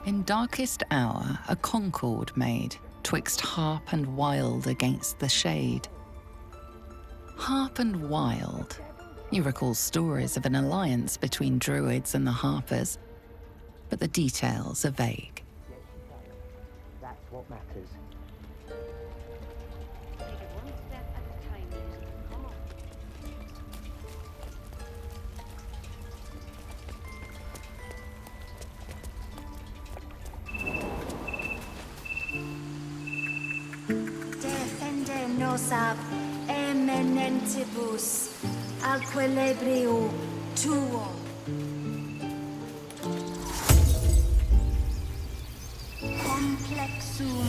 In darkest hour, a concord made, twixt harp and wild against the shade. Harp and wild. You recall stories of an alliance between druids and the harpers, but the details are vague. That's what matters. Defende nos ab eminentibus alquilibrio tuo. Complexum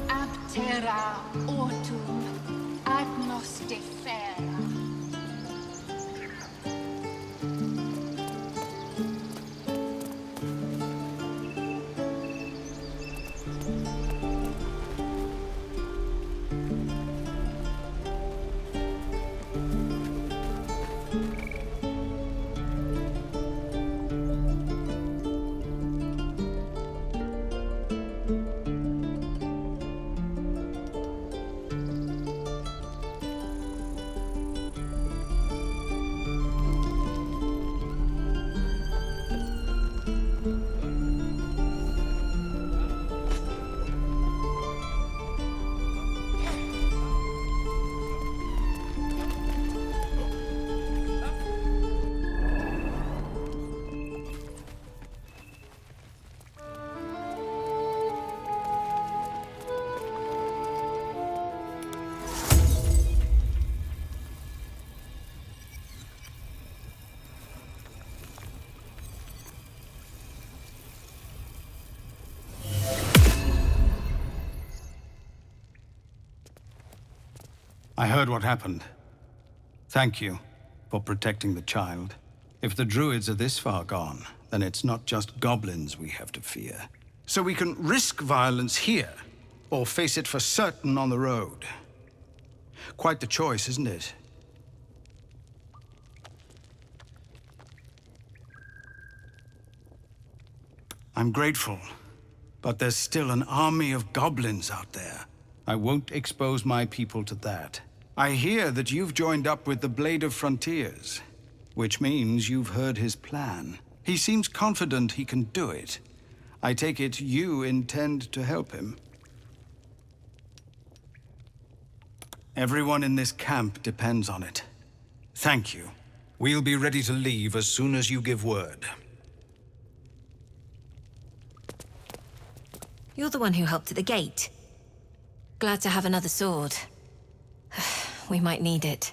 ab terra ortum agnostifera. I heard what happened. Thank you for protecting the child. If the druids are this far gone, then it's not just goblins we have to fear. So we can risk violence here, or face it for certain on the road. Quite the choice, isn't it? I'm grateful, but there's still an army of goblins out there. I won't expose my people to that. I hear that you've joined up with the Blade of Frontiers, which means you've heard his plan. He seems confident he can do it. I take it you intend to help him. Everyone in this camp depends on it. Thank you. We'll be ready to leave as soon as you give word. You're the one who helped at the gate. Glad to have another sword. We might need it.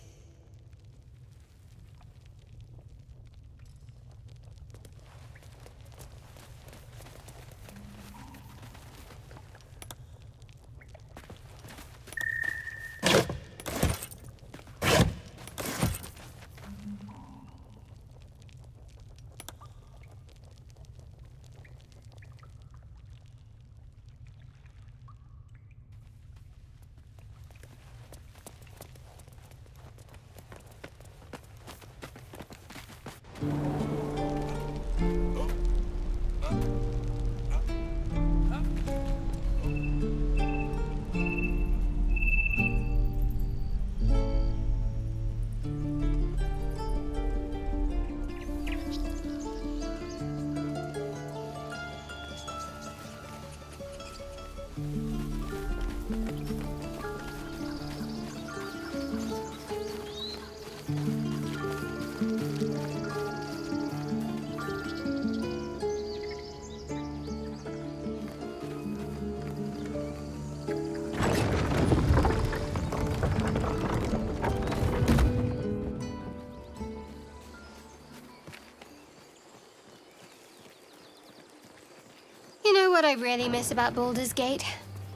What I really miss about Baldur's Gate?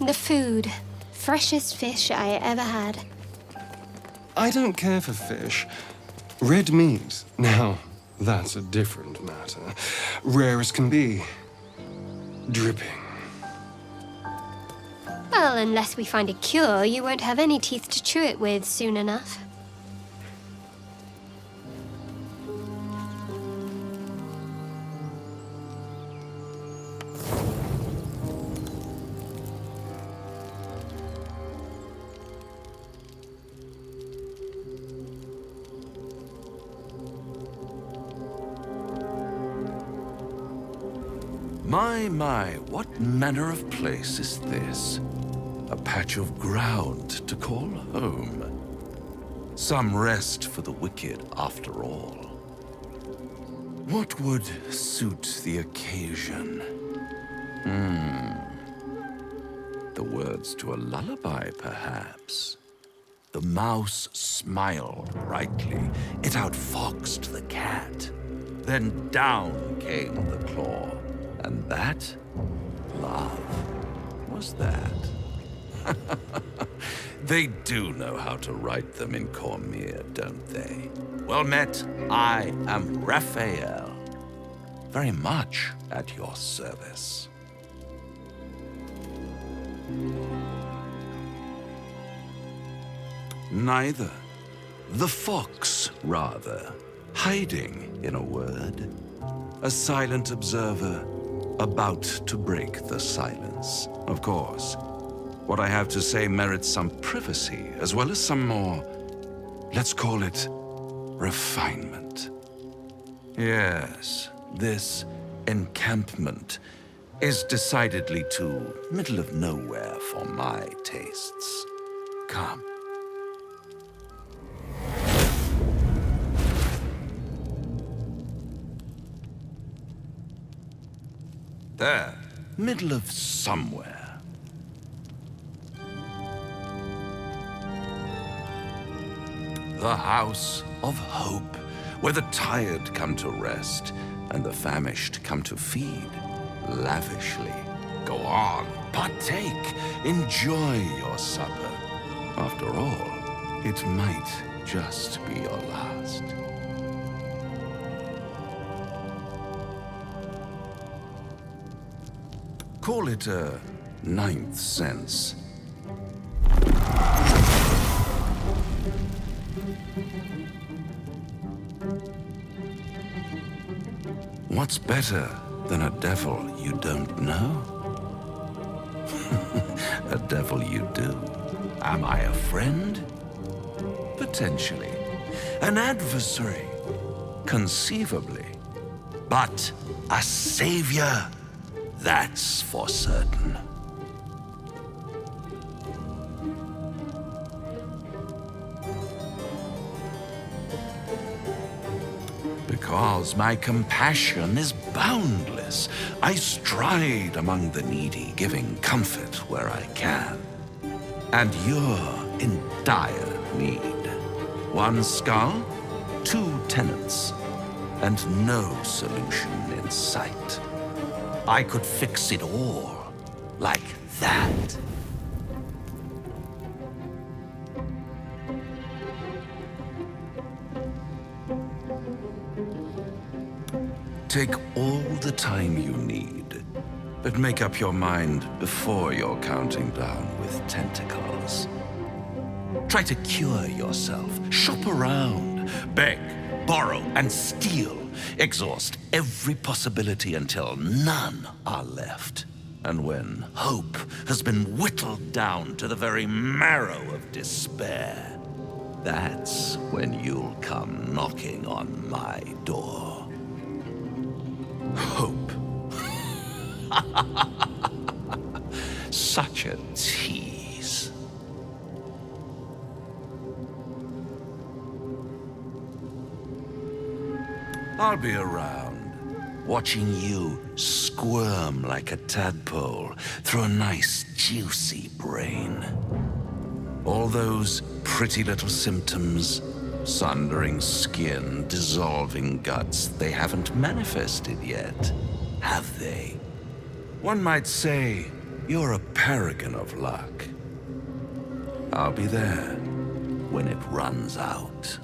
The food. Freshest fish I ever had. I don't care for fish. Red meat, now, that's a different matter. Rare as can be. Dripping. Well, unless we find a cure, you won't have any teeth to chew it with soon enough. My, what manner of place is this? A patch of ground to call home. Some rest for the wicked, after all. What would suit the occasion? The words to a lullaby, perhaps. The mouse smiled brightly. It outfoxed the cat. Then down came the claw. And that, love, was that. They do know how to write them in Cormier, don't they? Well met, I am Raphael. Very much at your service. Neither. The fox, rather. Hiding, in a word. A silent observer, about to break the silence. Of course, what I have to say merits some privacy, as well as some more, let's call it, refinement. Yes, this encampment is decidedly too middle of nowhere for my tastes. Come. There, middle of somewhere. The House of Hope, where the tired come to rest and the famished come to feed lavishly. Go on, partake, enjoy your supper. After all, it might just be your last. Call it a ninth sense. What's better than a devil you don't know? A devil you do. Am I a friend? Potentially. An adversary? Conceivably. But a savior? That's for certain. Because my compassion is boundless. I stride among the needy, giving comfort where I can. And you're in dire need. One skull, 2 tenants, and no solution in sight. I could fix it all, like that. Take all the time you need, but make up your mind before you're counting down with tentacles. Try to cure yourself, shop around, beg, borrow, and steal. Exhaust every possibility until none are left. And when hope has been whittled down to the very marrow of despair, that's when you'll come knocking on my door. Hope. Such a tease. I'll be around, watching you squirm like a tadpole through a nice, juicy brain. All those pretty little symptoms, sundering skin, dissolving guts, they haven't manifested yet, have they? One might say you're a paragon of luck. I'll be there when it runs out.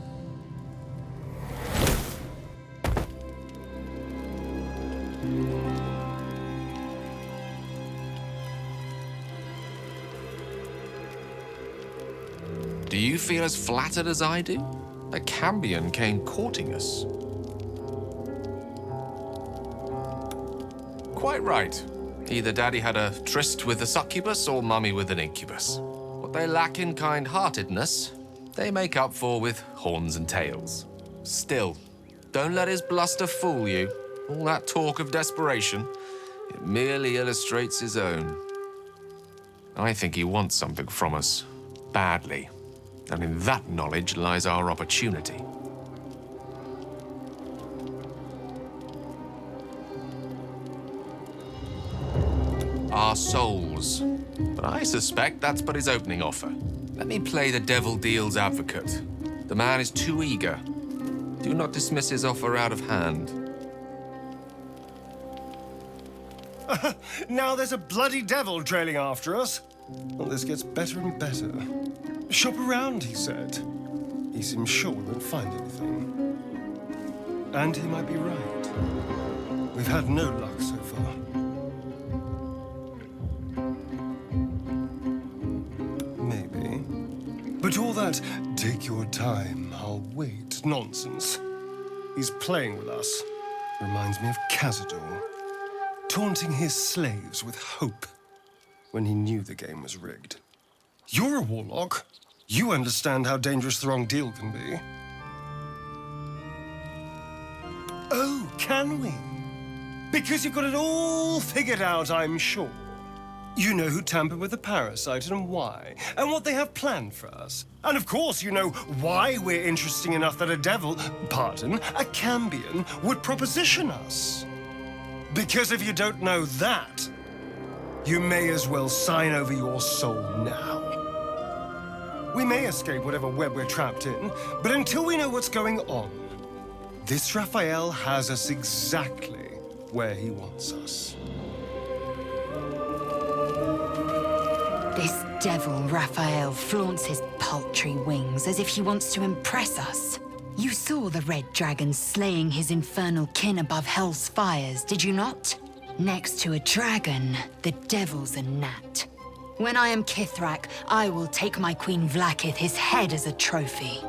Do you feel as flattered as I do? A Cambion came courting us. Quite right. Either Daddy had a tryst with a succubus or Mummy with an incubus. What they lack in kind-heartedness, they make up for with horns and tails. Still, don't let his bluster fool you. All that talk of desperation, It merely illustrates his own. I think he wants something from us, badly. And in that knowledge lies our opportunity. Our souls. But I suspect that's but his opening offer. Let me play the devil deal's advocate. The man is too eager. Do not dismiss his offer out of hand. Now there's a bloody devil trailing after us. Well, this gets better and better. Shop around, he said. He seems sure we won't find anything. And he might be right. We've had no luck so far. Maybe. But all that, take your time, I'll wait, nonsense. He's playing with us. Reminds me of Cazador, taunting his slaves with hope when he knew the game was rigged. You're a warlock. You understand how dangerous the wrong deal can be. Oh, can we? Because you've got it all figured out, I'm sure. You know who tampered with the parasite and why, and what they have planned for us. And of course, you know why we're interesting enough that a devil, pardon, a Cambion, would proposition us. Because if you don't know that, you may as well sign over your soul now. We may escape whatever web we're trapped in, but until we know what's going on, this Raphael has us exactly where he wants us. This devil Raphael flaunts his paltry wings as if he wants to impress us. You saw the red dragon slaying his infernal kin above hell's fires, did you not? Next to a dragon, the devil's a gnat. When I am Kithrak, I will take my queen Vlaakith his head as a trophy.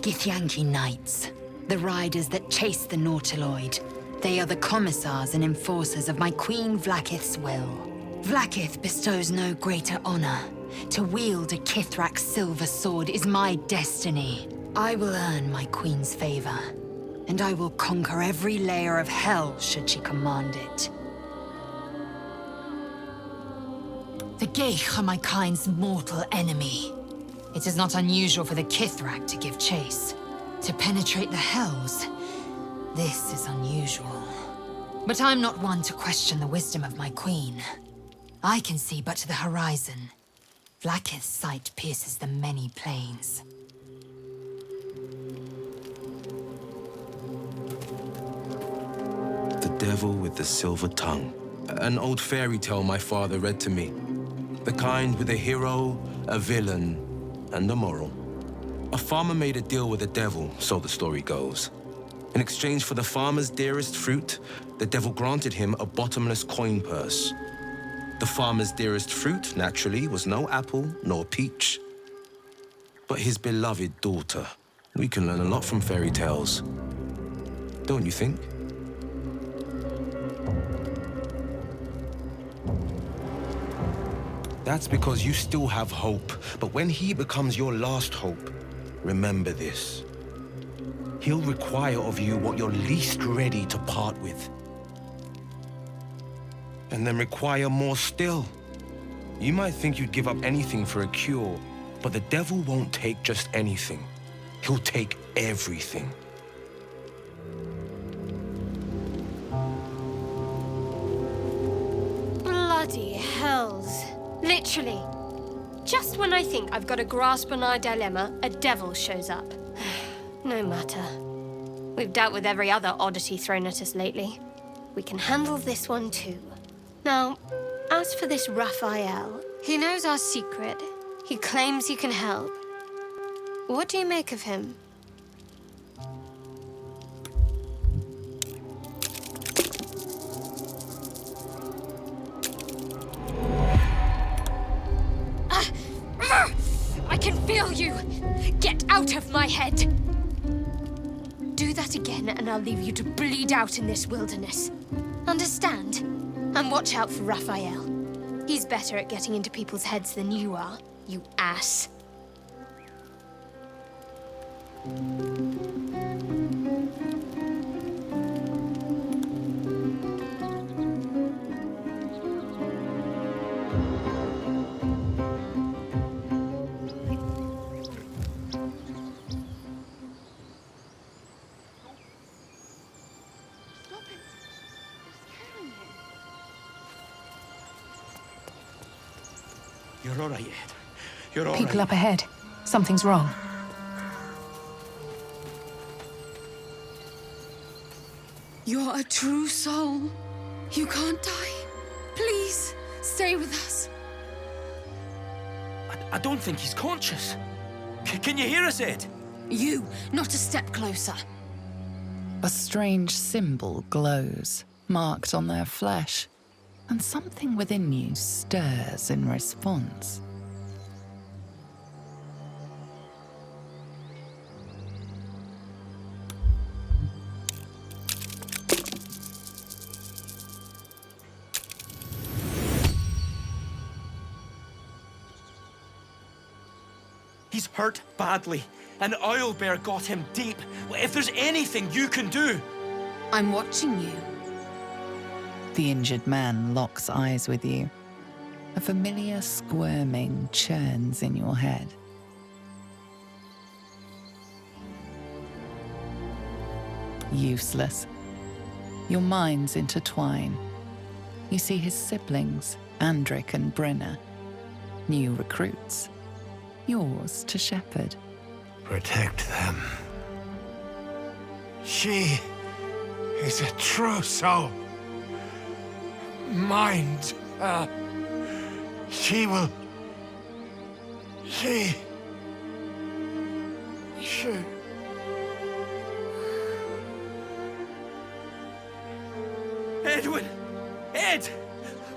Githyanki Knights, the riders that chase the Nautiloid. They are the commissars and enforcers of my queen Vlaakith's will. Vlaakith bestows no greater honor. To wield a Kithrak silver sword is my destiny. I will earn my queen's favor, and I will conquer every layer of hell should she command it. The Geich are my kind's mortal enemy. It is not unusual for the Kithrak to give chase. To penetrate the hells, this is unusual. But I'm not one to question the wisdom of my queen. I can see but to the horizon. Vlaakith's sight pierces the many planes. The devil with the silver tongue. An old fairy tale my father read to me. The kind with a hero, a villain, and a moral. A farmer made a deal with the devil, so the story goes. In exchange for the farmer's dearest fruit, the devil granted him a bottomless coin purse. The farmer's dearest fruit, naturally, was no apple nor peach, but his beloved daughter. We can learn a lot from fairy tales, don't you think? That's because you still have hope, but when he becomes your last hope, remember this. He'll require of you what you're least ready to part with. And then require more still. You might think you'd give up anything for a cure, but the devil won't take just anything. He'll take everything. Bloody hells. Literally. Just when I think I've got a grasp on our dilemma, a devil shows up. No matter. We've dealt with every other oddity thrown at us lately. We can handle this one too. Now, as for this Raphael, he knows our secret. He claims he can help. What do you make of him? I can feel you! Get out of my head! Do that again and I'll leave you to bleed out in this wilderness. Understand? And watch out for Raphael. He's better at getting into people's heads than you are, you ass. You're all right, Ed. You're all right. People up ahead. Something's wrong. You're a true soul. You can't die. Please, stay with us. I don't think he's conscious. Can you hear us, Ed? You, not a step closer. A strange symbol glows, marked on their flesh, and something within you stirs in response. He's hurt badly. An owlbear got him deep. If there's anything you can do... I'm watching you. The injured man locks eyes with you. A familiar squirming churns in your head. Useless. Your minds intertwine. You see his siblings, Andric and Brenna. New recruits. Yours to shepherd. Protect them. She is a true soul. Mind her. She will... She... Edwin! Ed!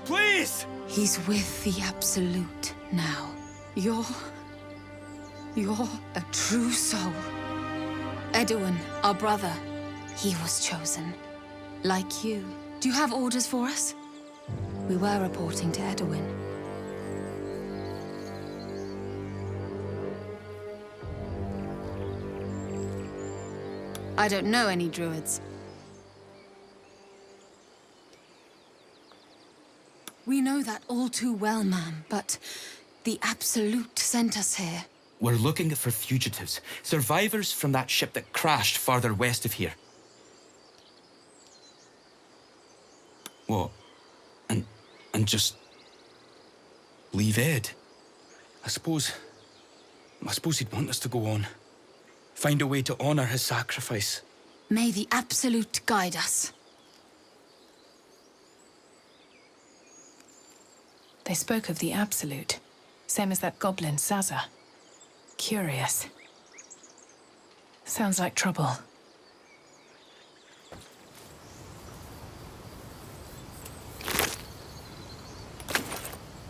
Please! He's with the Absolute now. You're a true soul. Edwin, our brother, he was chosen. Like you. Do you have orders for us? We were reporting to Edwin. I don't know any druids. We know that all too well, ma'am, but the Absolute sent us here. We're looking for fugitives. Survivors from that ship that crashed farther west of here. What? And just... leave Ed? I suppose he'd want us to go on. Find a way to honor his sacrifice. May the Absolute guide us. They spoke of the Absolute. Same as that goblin, Saza. Curious. Sounds like trouble.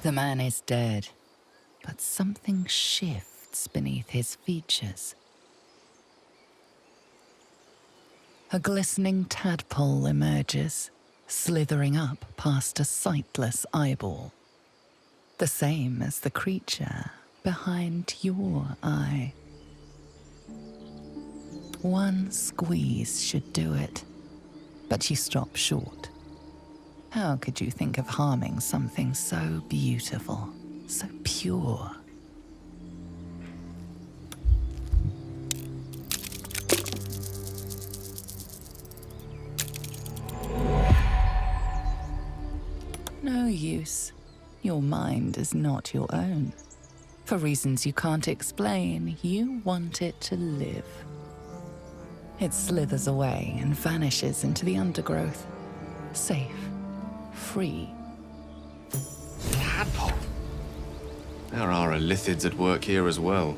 The man is dead, but something shifts beneath his features. A glistening tadpole emerges, slithering up past a sightless eyeball. The same as the creature behind your eye. One squeeze should do it, but you stop short. How could you think of harming something so beautiful, so pure? No use. Your mind is not your own. For reasons you can't explain, you want it to live. It slithers away and vanishes into the undergrowth. Safe. Free. Tadpole? There are Elithids at work here as well.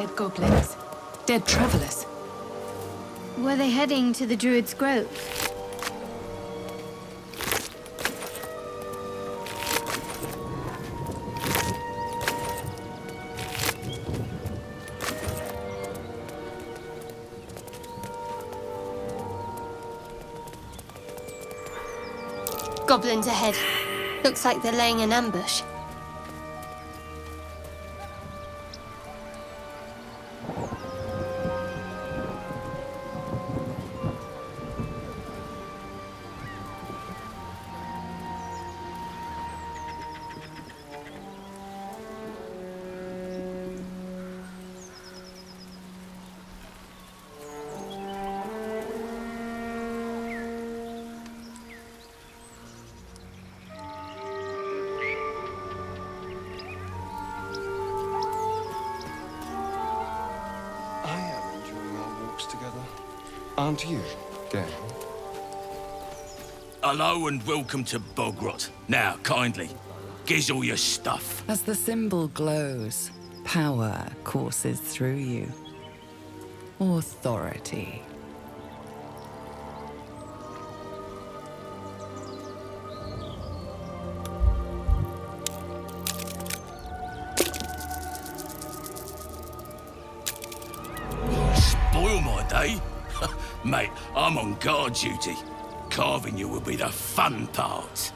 dead goblins. Dead travelers. Were they heading to the Druid's Grove? Goblins ahead. Looks like they're laying an ambush. Aren't you, Gale? Hello and welcome to Bogrot. Now, kindly, giz all your stuff. As the symbol glows, power courses through you. Authority. Spoil my day? Mate, I'm on guard duty. Carving you will be the fun part.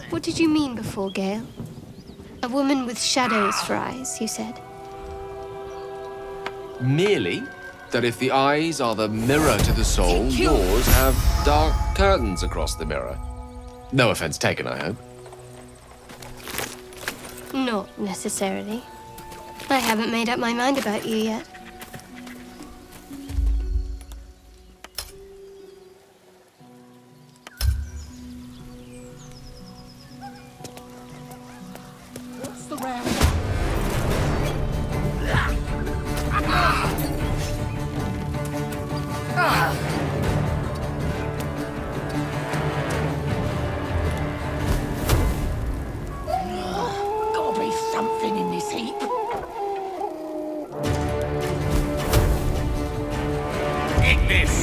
What did you mean before, Gale? A woman with shadows for eyes, you said. Merely that if the eyes are the mirror to the soul, yours have dark curtains across the mirror. No offense taken, I hope. Not necessarily. I haven't made up my mind about you yet. What's the round? Gotta be something in this heap. Eat this!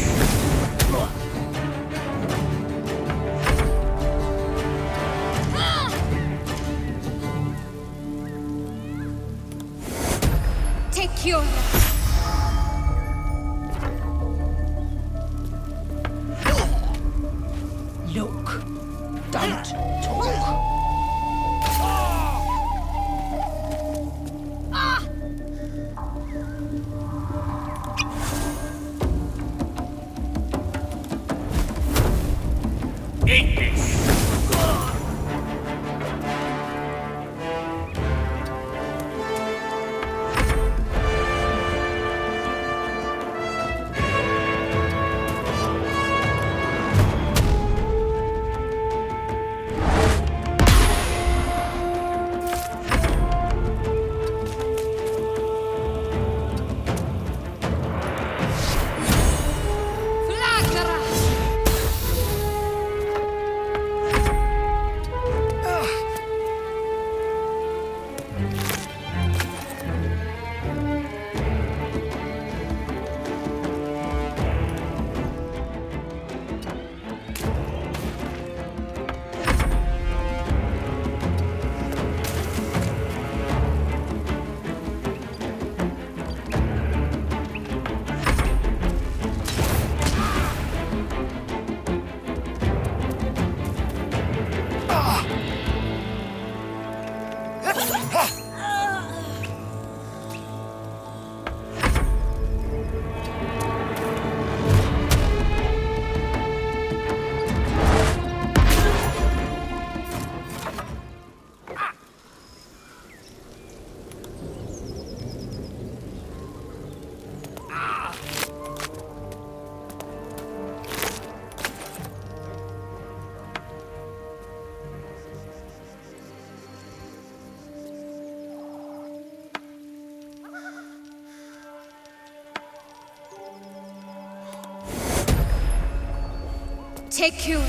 Take your... Look, don't talk. Eat this! secure.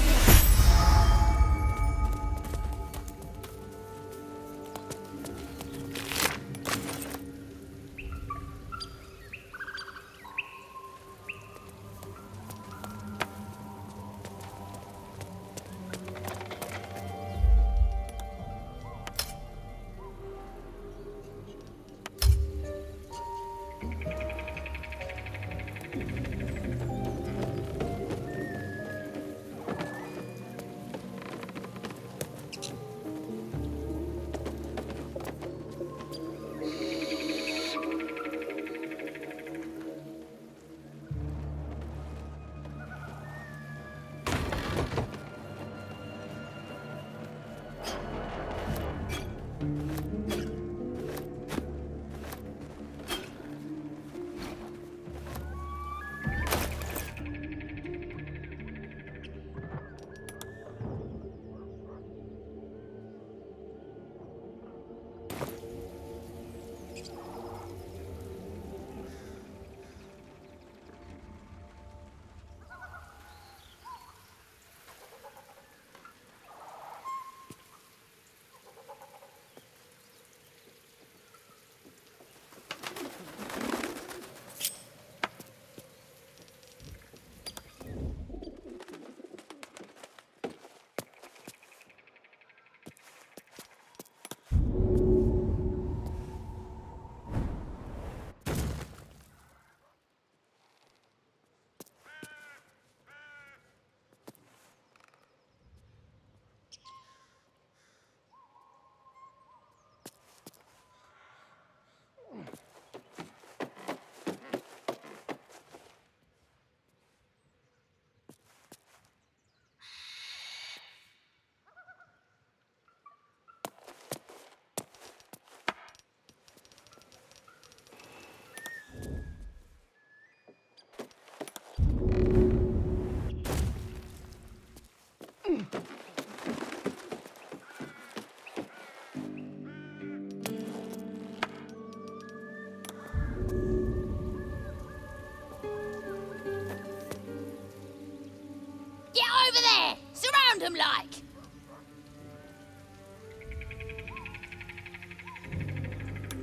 Get over there! Surround them like!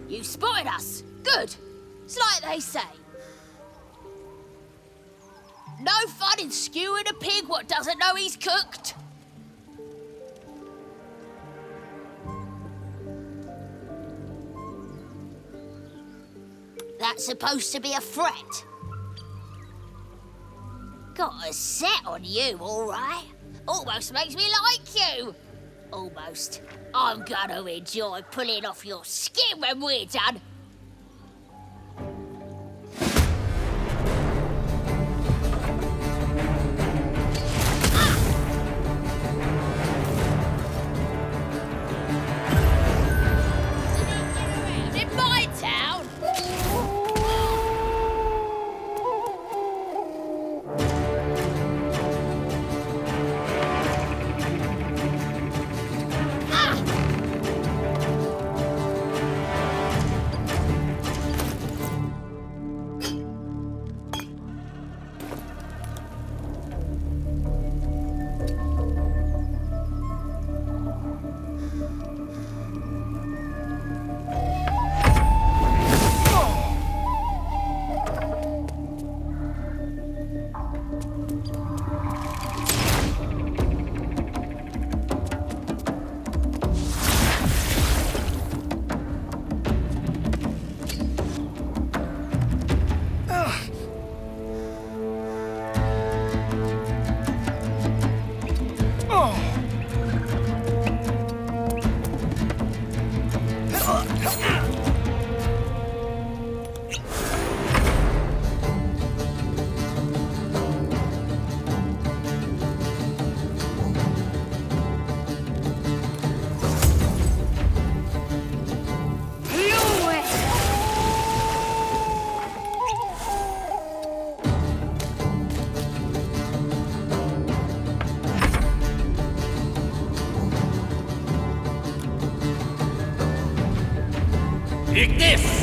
You spotted us. Good. It's like they say. No fun in skewing a pig what doesn't know he's cooked. That's supposed to be a threat. Got a set on you, all right? Almost makes me like you. Almost. I'm gonna enjoy pulling off your skin when we're done. In my town. Take this!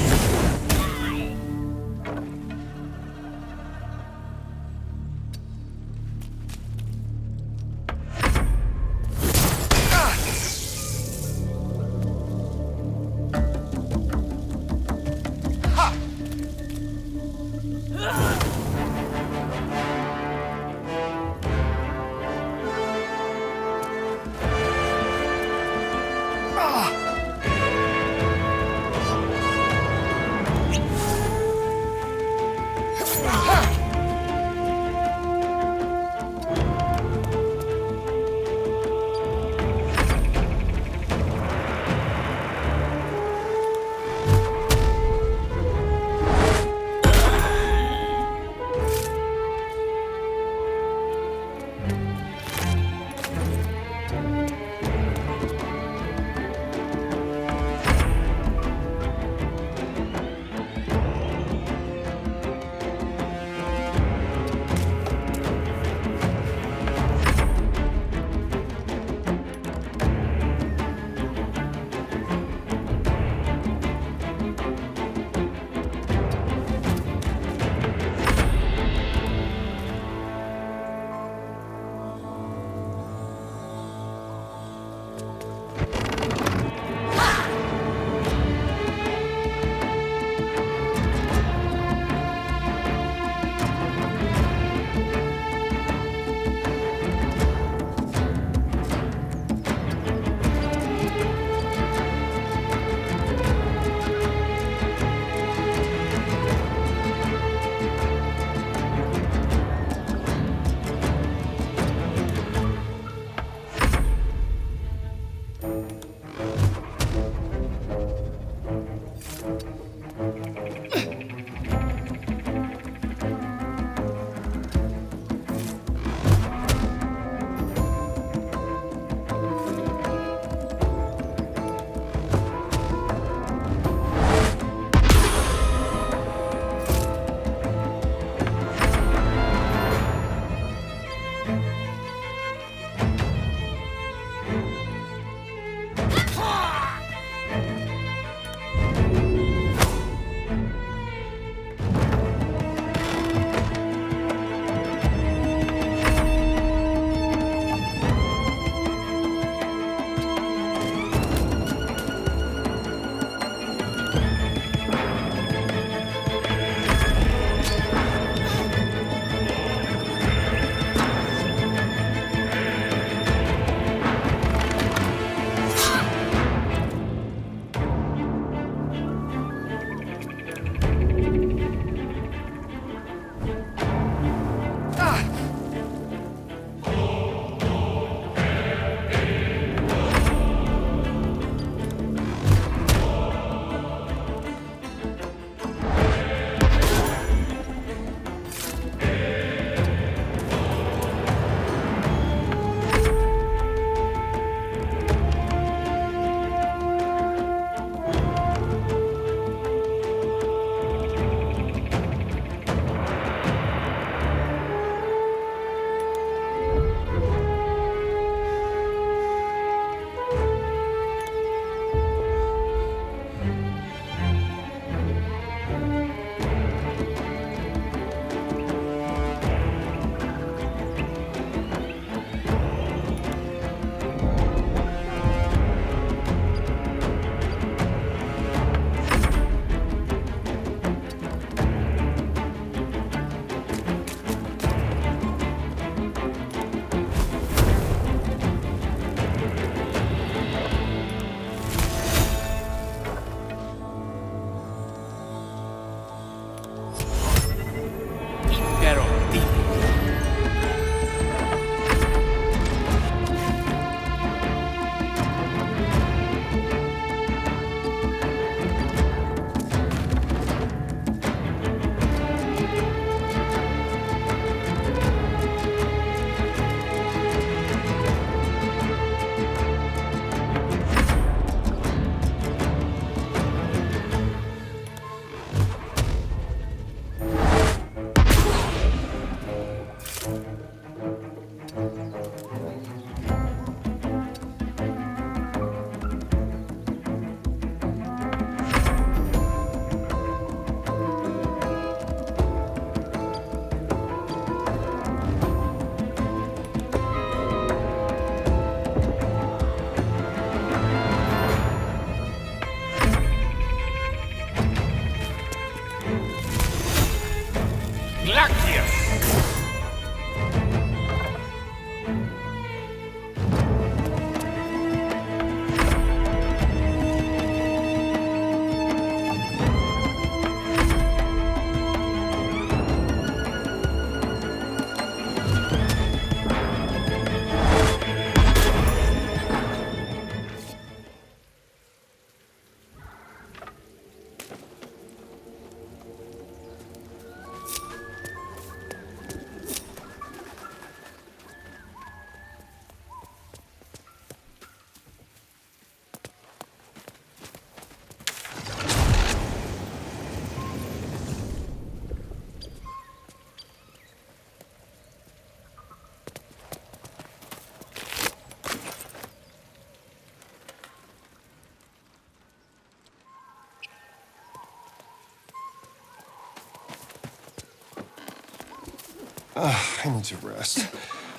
I need to rest.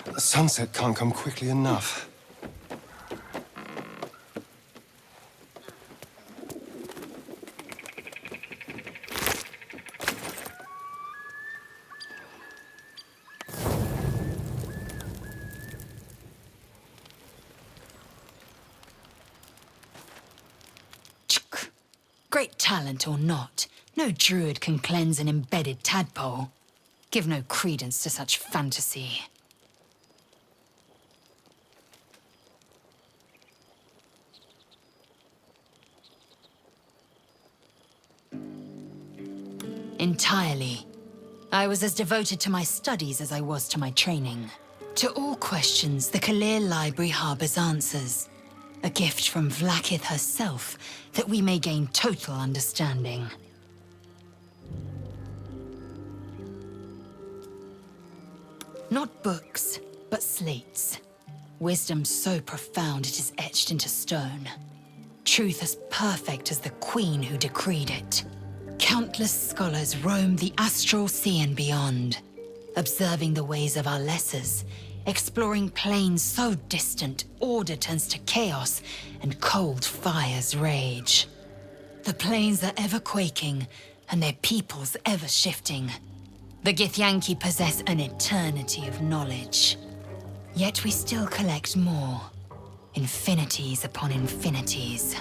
The sunset can't come quickly enough. Great talent or not, no druid can cleanse an embedded tadpole. Give no credence to such fantasy. Entirely. I was as devoted to my studies as I was to my training. To all questions, the Kalir Library harbors answers. A gift from Vlakith herself, that we may gain total understanding. Not books, but slates. Wisdom so profound it is etched into stone. Truth as perfect as the queen who decreed it. Countless scholars roam the astral sea and beyond, observing the ways of our lessers, exploring planes so distant, order turns to chaos and cold fires rage. The planes are ever quaking, and their peoples ever shifting. The Githyanki possess an eternity of knowledge. Yet we still collect more. Infinities upon infinities.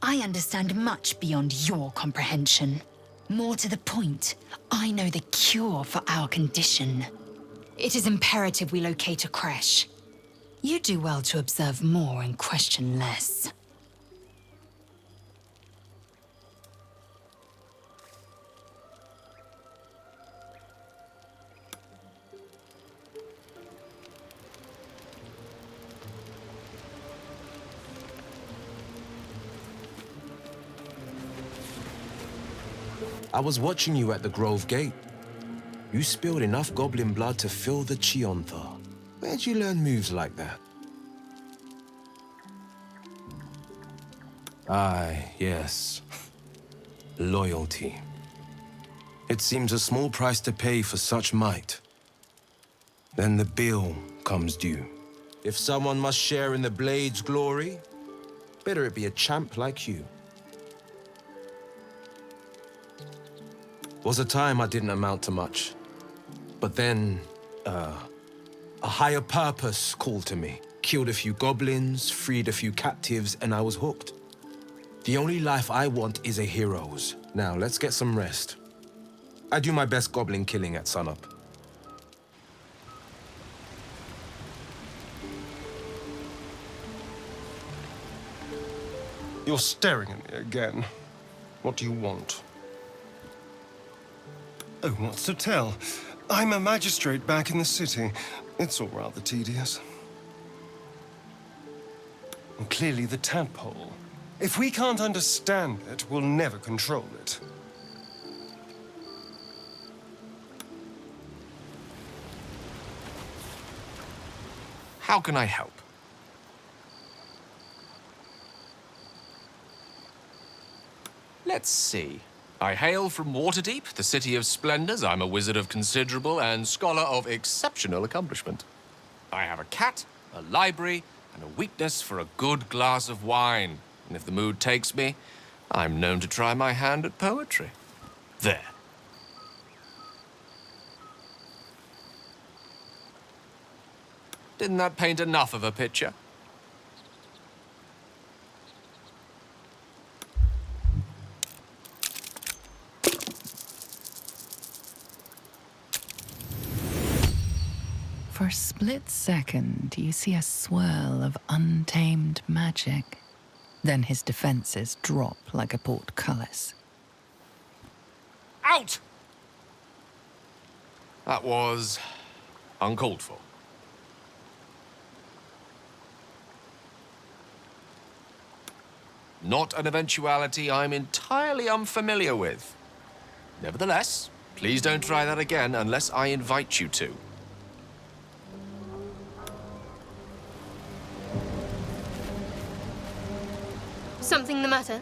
I understand much beyond your comprehension. More to the point, I know the cure for our condition. It is imperative we locate a creche. You do well to observe more and question less. I was watching you at the Grove Gate. You spilled enough goblin blood to fill the Chiontha. Where'd you learn moves like that? Aye, yes. Loyalty. It seems a small price to pay for such might. Then the bill comes due. If someone must share in the Blade's glory, better it be a champ like you. Was a time I didn't amount to much. But then, a higher purpose called to me. Killed a few goblins, freed a few captives, and I was hooked. The only life I want is a hero's. Now, let's get some rest. I do my best goblin killing at sunup. You're staring at me again. What do you want? Oh, what's to tell? I'm a magistrate back in the city. It's all rather tedious. And clearly the tadpole. If we can't understand it, we'll never control it. How can I help? Let's see. I hail from Waterdeep, the city of splendors. I'm a wizard of considerable and scholar of exceptional accomplishment. I have a cat, a library, and a weakness for a good glass of wine. And if the mood takes me, I'm known to try my hand at poetry. There. Didn't that paint enough of a picture? For a split second, you see a swirl of untamed magic. Then his defenses drop like a portcullis. Out! That was uncalled for. Not an eventuality I'm entirely unfamiliar with. Nevertheless, please don't try that again unless I invite you to. Something the matter?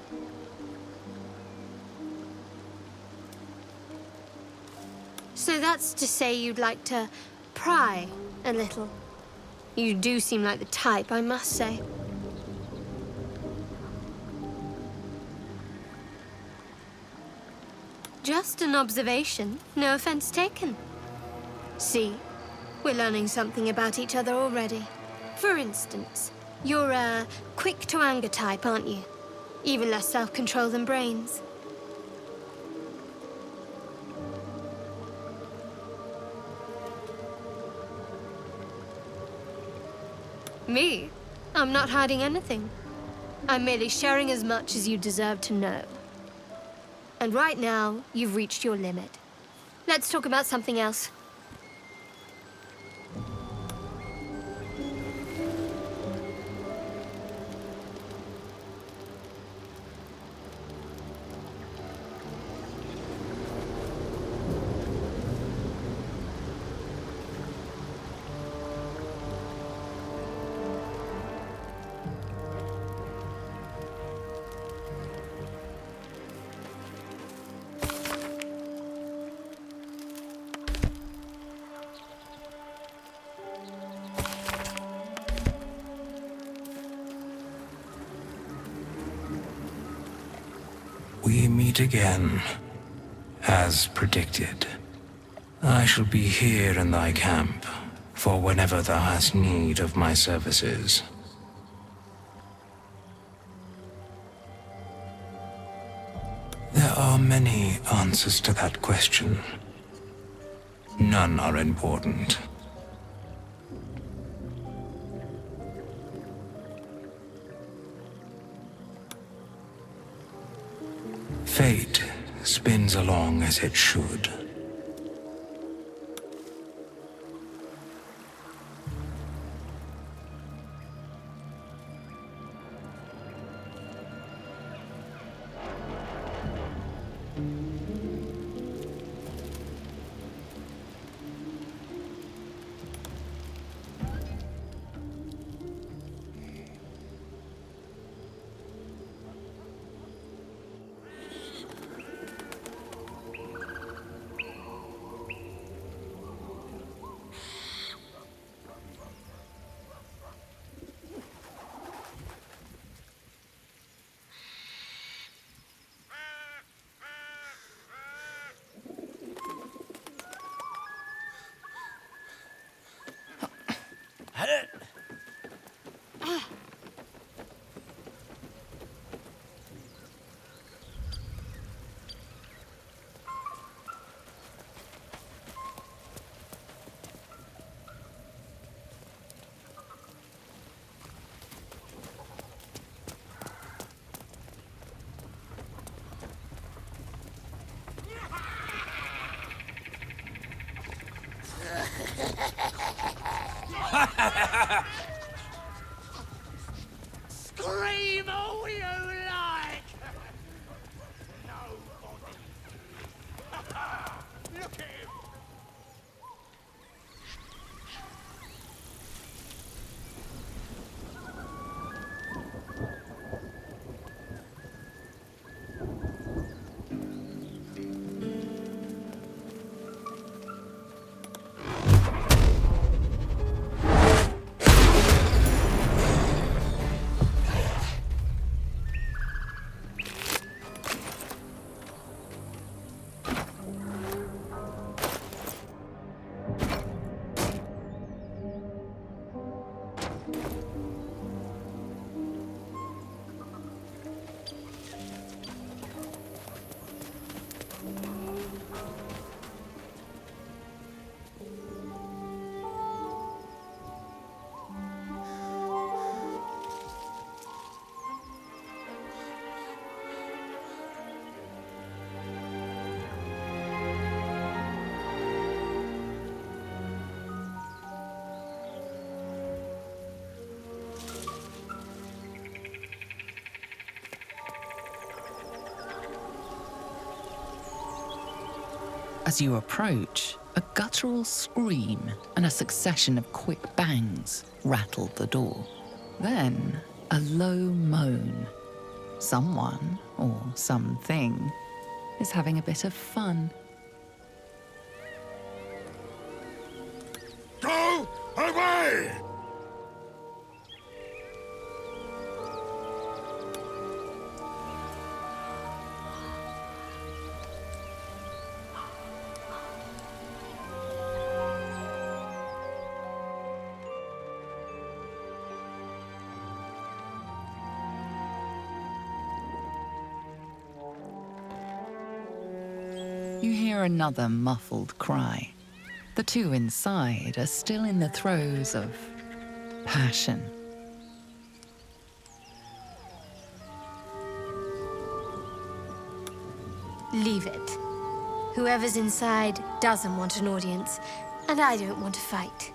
So that's to say you'd like to pry a little. You do seem like the type, I must say. Just an observation, no offense taken. See, we're learning something about each other already. For instance, you're a quick-to-anger type, aren't you? Even less self-control than brains. Me? I'm not hiding anything. I'm merely sharing as much as you deserve to know. And right now, you've reached your limit. Let's talk about something else. We meet again, as predicted. I shall be here in thy camp, for whenever thou hast need of my services. There are many answers to that question. None are important. Fate spins along as it should. Scream all you like! Nobody. Look at him! As you approach, a guttural scream and a succession of quick bangs rattled the door. Then, a low moan. Someone, or something, is having a bit of fun. Go away! You hear another muffled cry. The two inside are still in the throes of passion. Leave it. Whoever's inside doesn't want an audience, and I don't want to fight.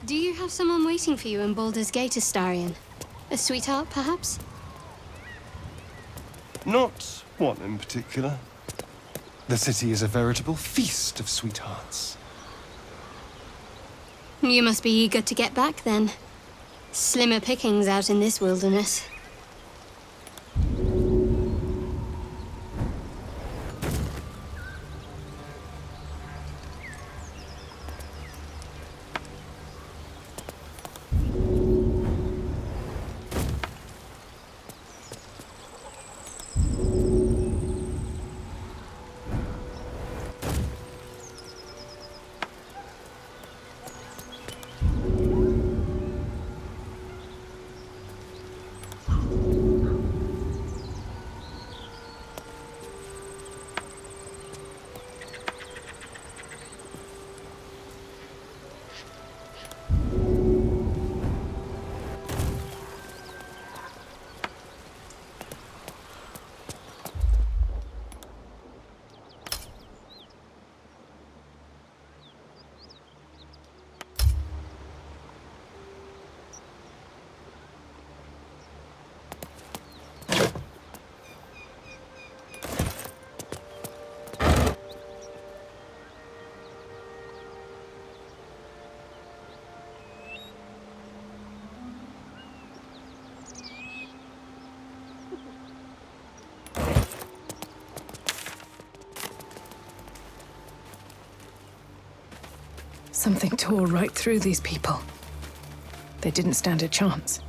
Do you have someone waiting for you in Baldur's Gate, Astarion? A sweetheart, perhaps? Not one in particular. The city is a veritable feast of sweethearts. You must be eager to get back, then. Slimmer pickings out in this wilderness. Something tore right through these people. They didn't stand a chance.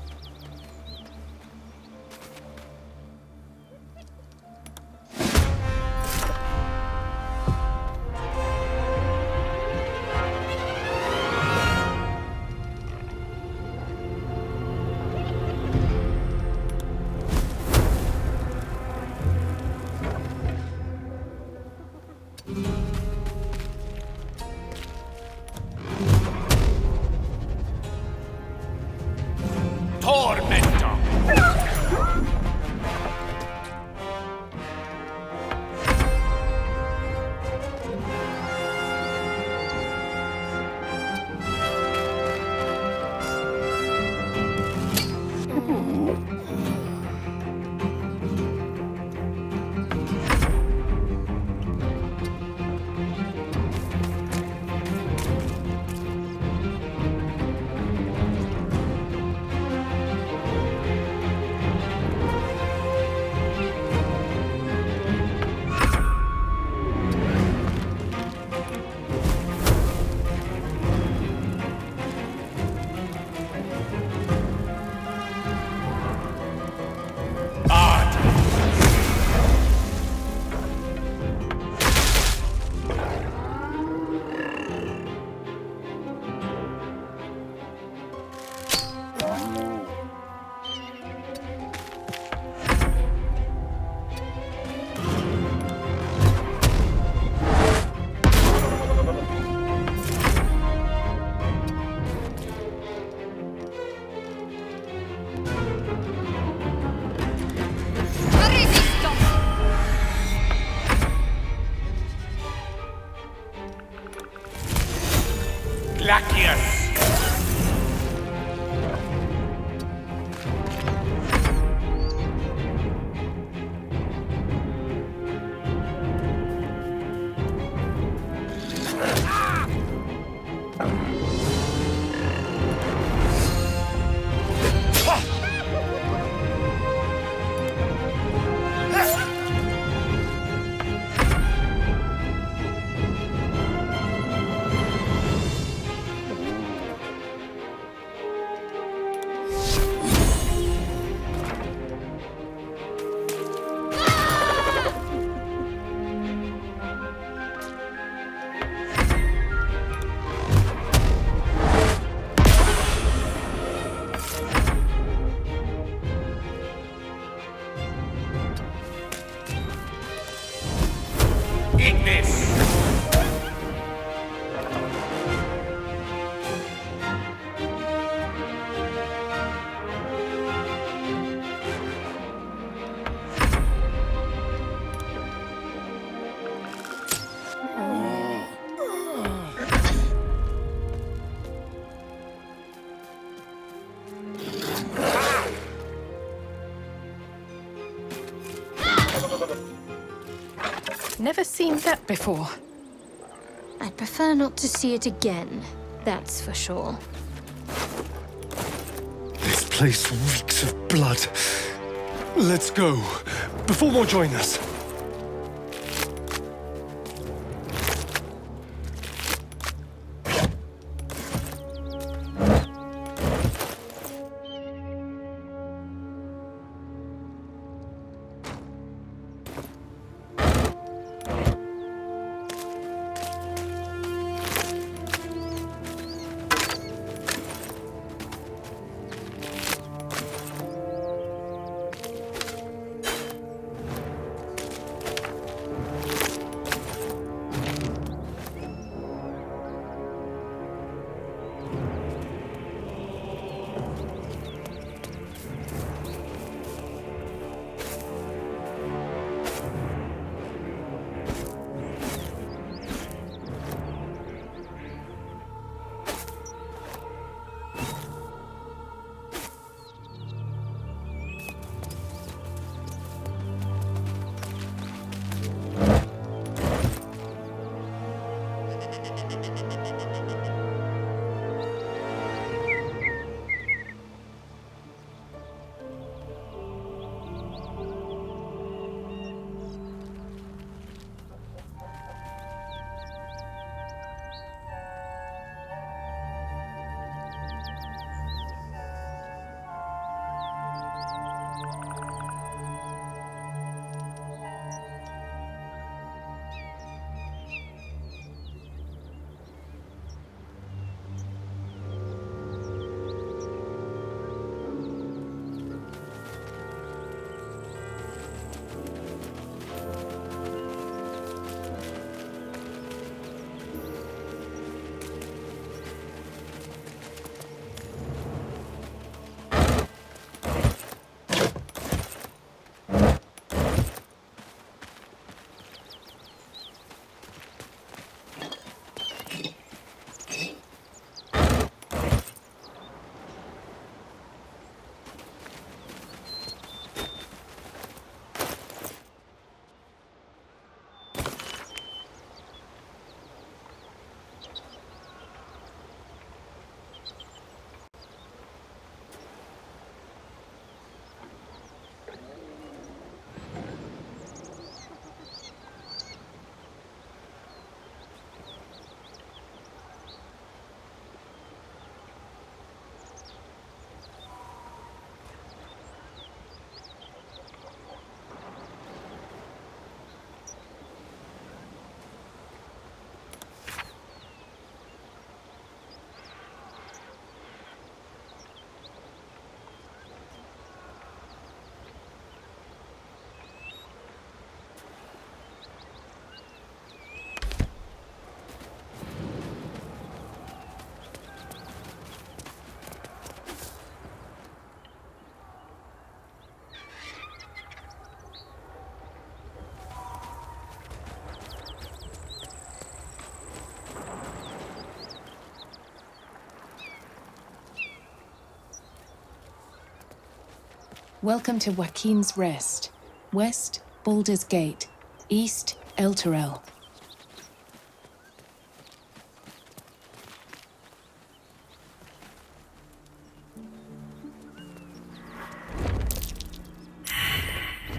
Zacchaeus! Eat this! Never seen that before. I'd prefer not to see it again, that's for sure. This place reeks of blood. Let's go, before more join us. Welcome to Joaquin's Rest. West, Baldur's Gate. East, Elturel.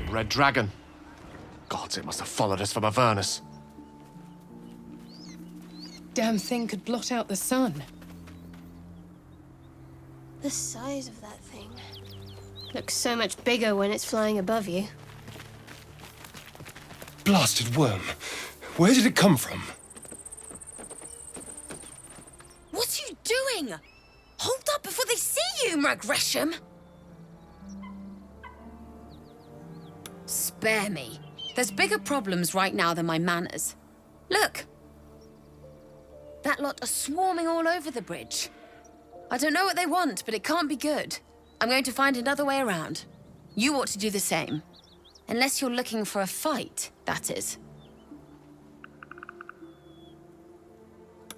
Red dragon. Gods, it must have followed us from Avernus. Damn thing could blot out the sun. The size of that thing. Looks so much bigger when it's flying above you. Blasted worm. Where did it come from? What are you doing? Hold up before they see you, Gresham. Spare me. There's bigger problems right now than my manners. Look. That lot are swarming all over the bridge. I don't know what they want, but it can't be good. I'm going to find another way around. You ought to do the same. Unless you're looking for a fight, that is.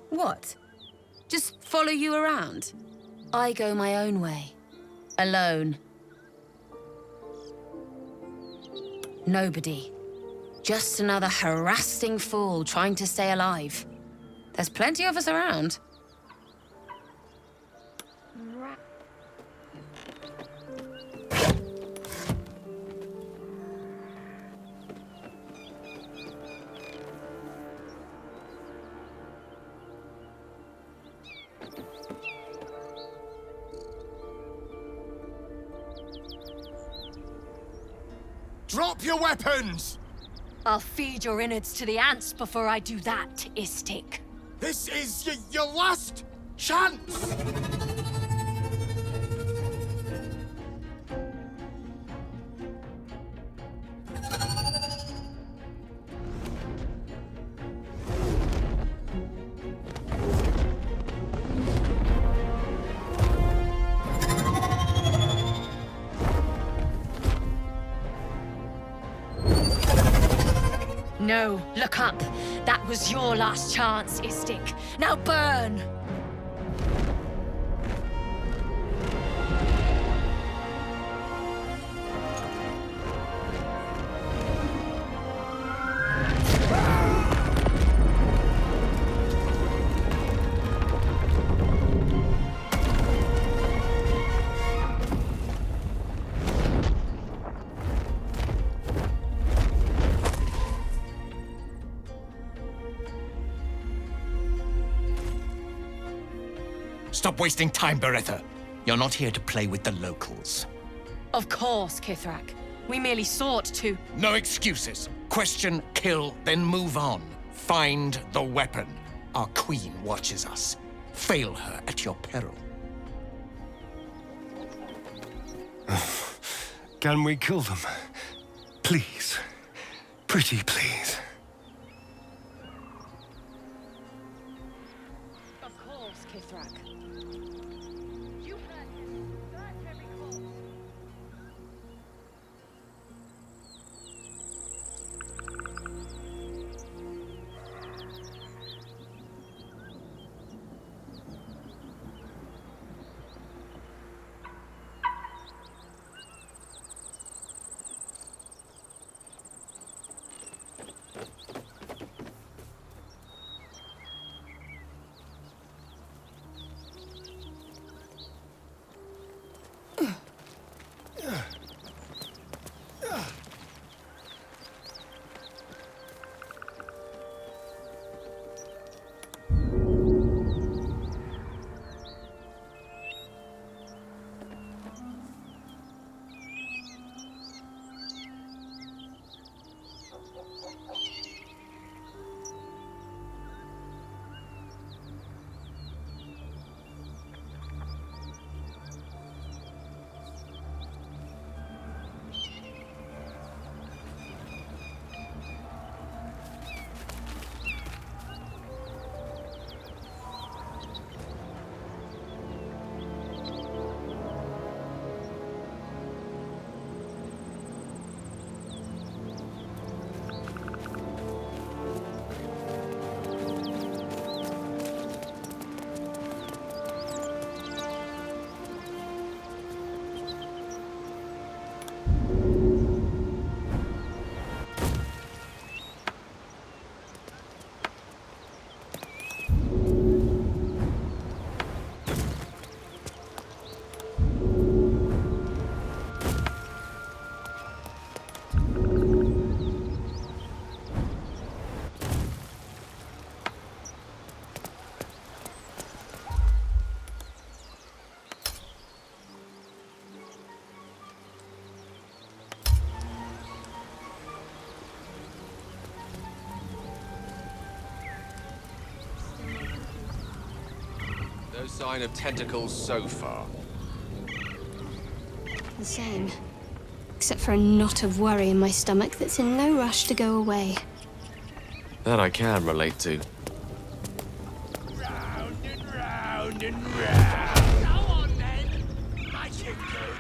What? Just follow you around? I go my own way. Alone. Nobody. Just another harassing fool trying to stay alive. There's plenty of us around. Drop your weapons! I'll feed your innards to the ants before I do that, Istik. This is your last chance! No, look up. That was your last chance, Istik. Now burn! Stop wasting time, Beretta. You're not here to play with the locals. Of course, Kithrak. We merely sought to... No excuses. Question, kill, then move on. Find the weapon. Our queen watches us. Fail her at your peril. Can we kill them? Please. Pretty please. Of course, Kithrak. No sign of tentacles so far. The same. Except for a knot of worry in my stomach that's in no rush to go away. That I can relate to. Round and round and round. Go on then. Make it good.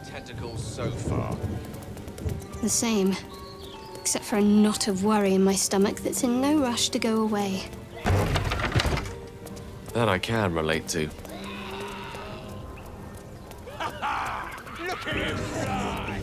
tentacles so far? The same. Except for a knot of worry in my stomach that's in no rush to go away. That I can relate to. Look at him fly!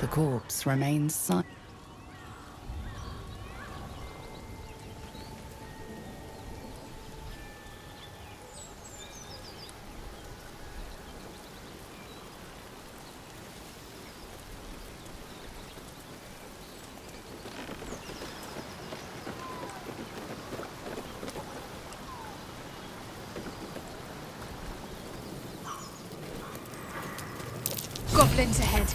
The corpse remains silent. Goblins ahead.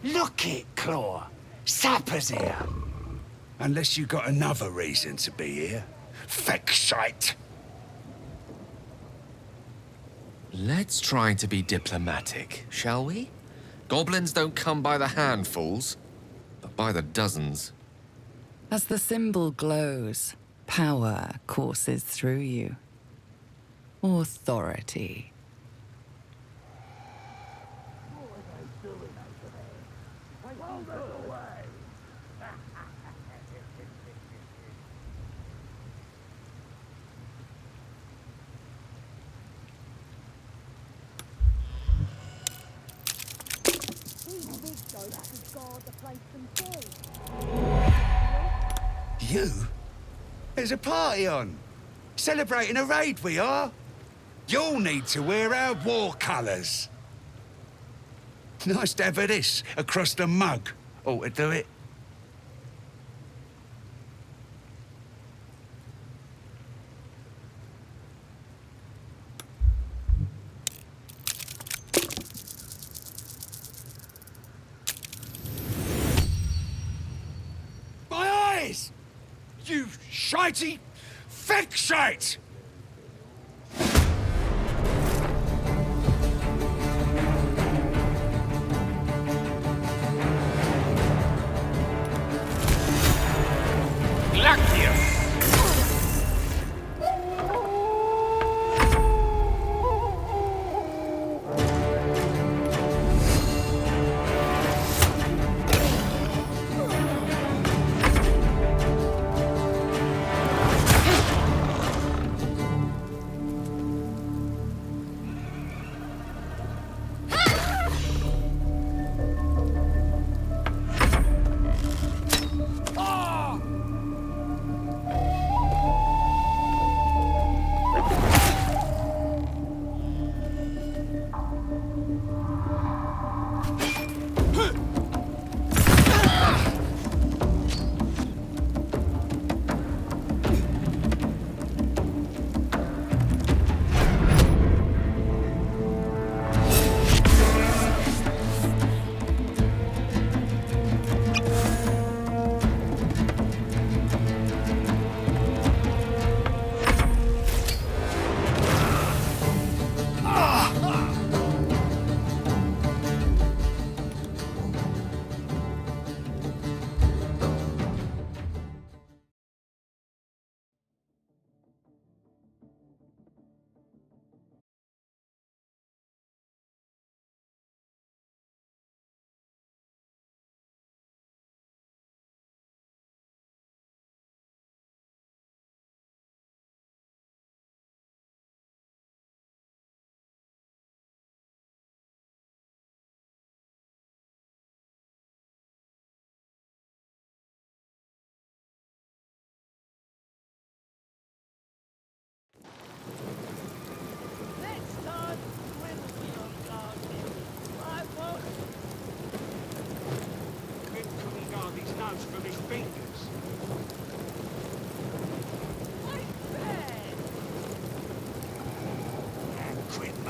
Look it, Claw. Sapper's here. Unless you got another reason to be here. Feck shite. Let's try to be diplomatic, shall we? Goblins don't come by the handfuls, but by the dozens. As the symbol glows, power courses through you. Authority. You? There's a party on. Celebrating a raid, we are. You'll need to wear our war colours. Nice to have this across the mug. Ought to do it. My eyes! You shitey feck shite!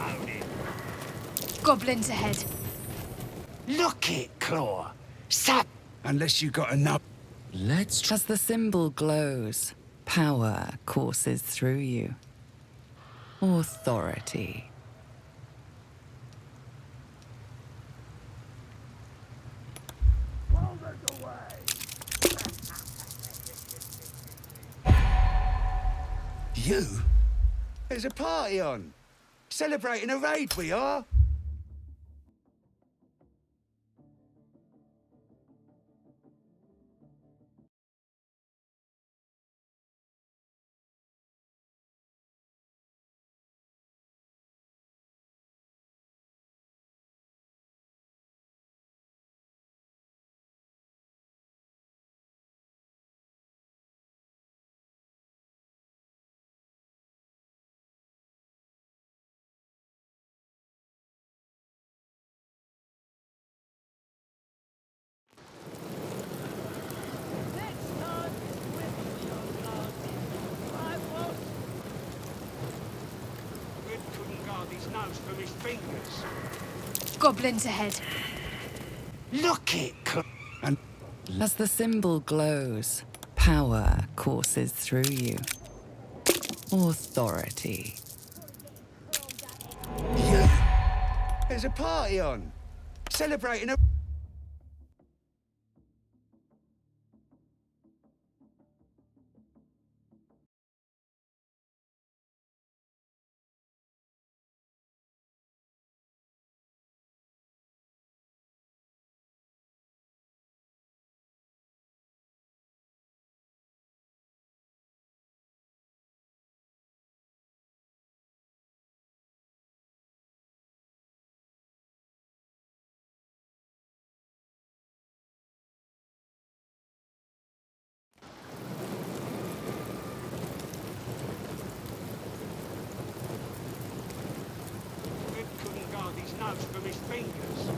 moaning. Goblins ahead. Look it, Claw. Sap. Unless you got enough. As the symbol glows, power courses through you. Authority. You? There's a party on. Celebrating a raid, we are. From his fingers. Goblins ahead. Look it, and As the symbol glows, power courses through you. Authority. you. There's a party on. Celebrating a. From his fingers.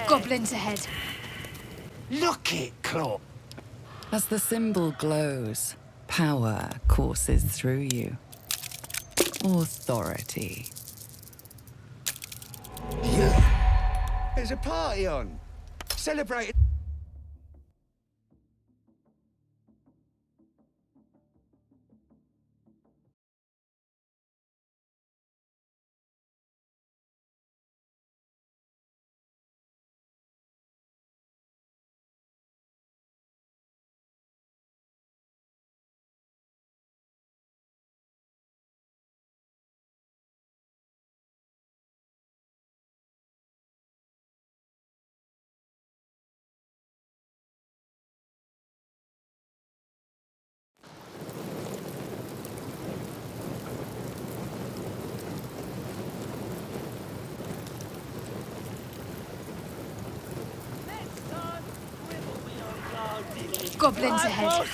Goblins ahead. Look it, Claw. As the symbol glows, power courses through you. Authority. You. There's a party on. Celebrating. Goblins ahead.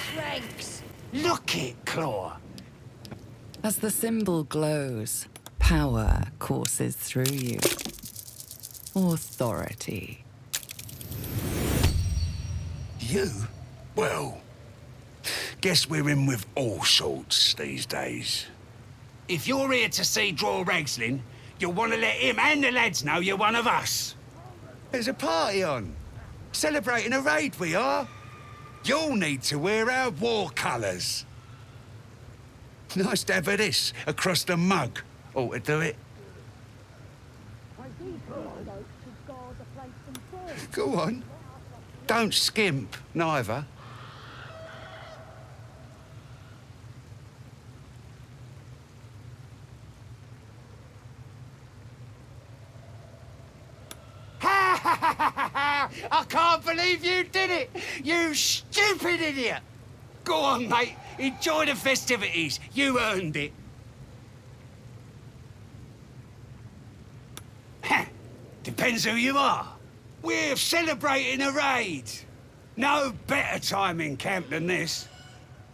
Look it, Claw. As the symbol glows, power courses through you. Authority. You? Well, guess we're in with all sorts these days. If you're here to see Draw Ragslin, you'll want to let him and the lads know you're one of us. There's a party on. Celebrating a raid, we are. You'll need to wear our war colours. Nice to have this across the mug. Ought to do it. Go on. Don't skimp, neither. I can't believe you did it! You stupid idiot! Go on, mate. Enjoy the festivities. You earned it. Depends who you are. We're celebrating a raid. No better time in camp than this.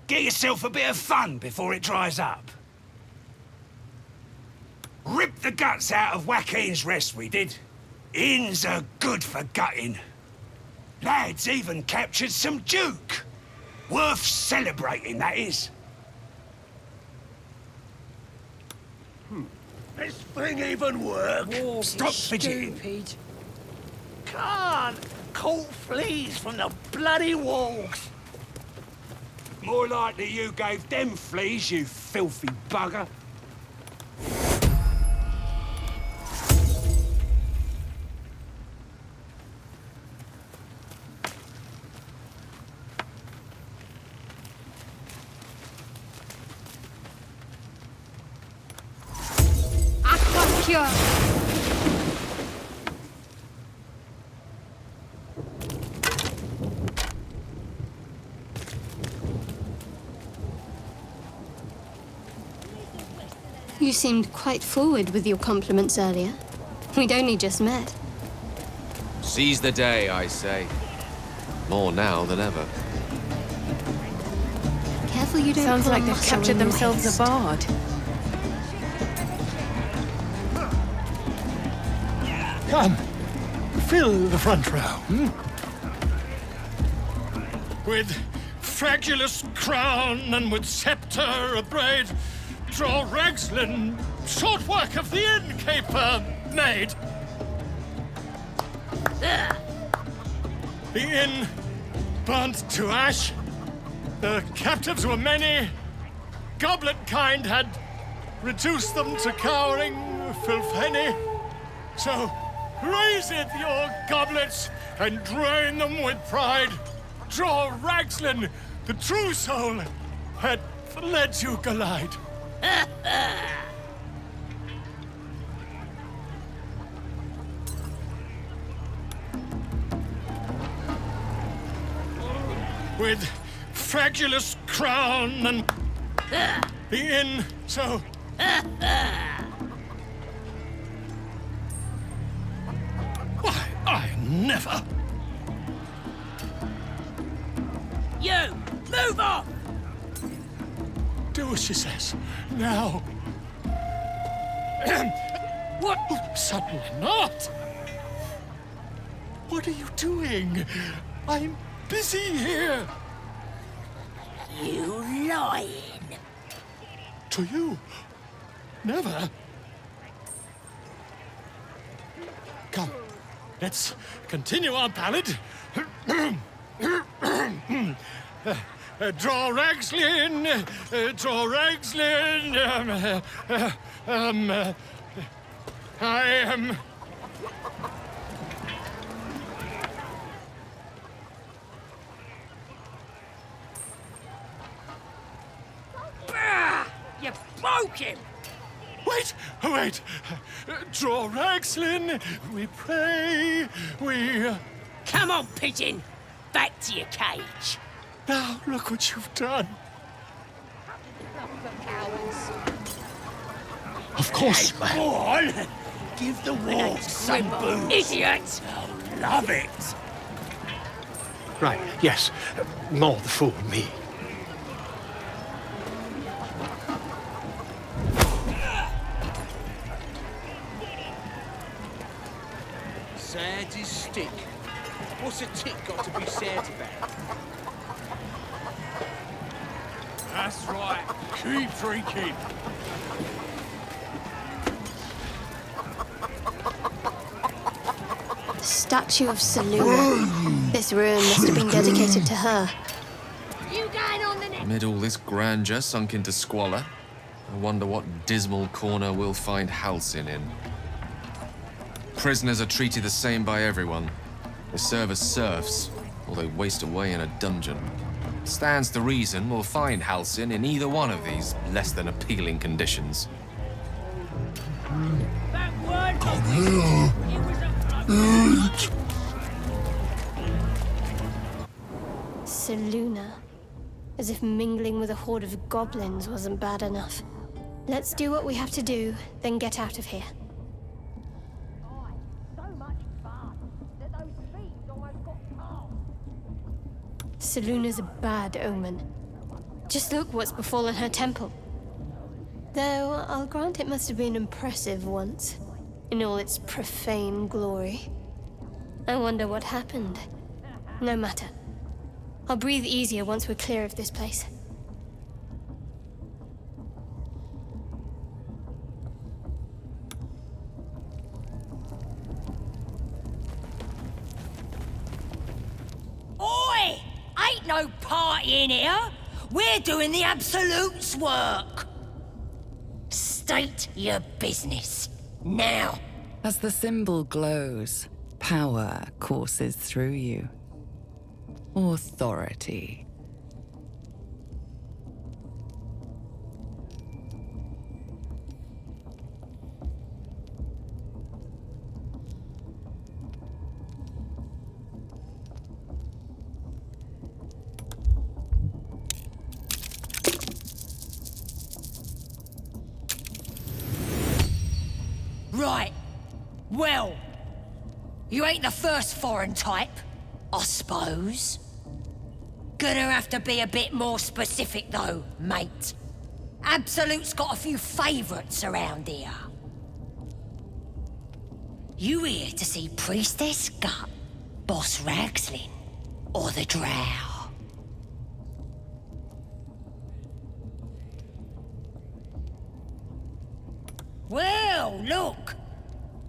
Get yourself a bit of fun before it dries up. Rip the guts out of Joaquin's rest, we did. Inns are good for gutting. Lads even captured some Duke. Worth celebrating, that is. This thing even work? Stop fidgeting. Can't. Caught fleas from the bloody walls. More likely you gave them fleas, you filthy bugger. Cure. You seemed quite forward with your compliments earlier. We'd only just met. Seize the day, I say. More now than ever. Careful you don't. Sounds pull like a they've muscle captured in your themselves haste. a bard. Come, fill the front row. With fragulous crown and with sceptre abraid, draw Ragslin, short work of the innkeeper made. The inn burnt to ash. The captives were many. Goblin kind had reduced them to cowering filthenny. So raise it, your goblets, and drain them with pride. Draw Ragslin, the true soul, had led you glide. With fragulous crown and the inn, so why, I never. You! Move off! Do as she says. Now. What? Suddenly not. What are you doing? I'm busy here. You lying. To you? Never. Come, let's continue our ballad. Draw Ragslin, draw Ragslin. I am. You broke him! Wait, wait. Draw Ragslin, we pray, we. Come on, pigeon! Back to your cage! Now, look what you've done. Of course, Hey, go on! Give the wolf some booze! Idiot! I'll love it! Right, yes. More the fool, me. Sad as stick. What's a tick got to be sad about? That's right. Keep drinking. The statue of Seluna. This ruin must have been dedicated to her. You going on the next? Amid all this grandeur sunk into squalor, I wonder what dismal corner we'll find Halcyon in. Prisoners are treated the same by everyone. They serve as serfs, or they waste away in a dungeon. Stands to reason we'll find Halcyon in either one of these less than appealing conditions. Come here! Eat! Seluna. As if mingling with a horde of goblins wasn't bad enough. Let's do what we have to do, then get out of here. Seluna's a bad omen. Just look what's befallen her temple. Though, I'll grant it must have been impressive once, in all its profane glory. I wonder what happened. No matter. I'll breathe easier once we're clear of this place. no party in here. We're doing the Absolute's work. State your business, now. As the symbol glows, power courses through you. Authority. Right. Well, you ain't the first foreign type, I suppose. Gonna have to be a bit more specific though, mate. Absolute's got a few favourites around here. You here to see Priestess Gut, Boss Ragslin, or the Drow? Well, look.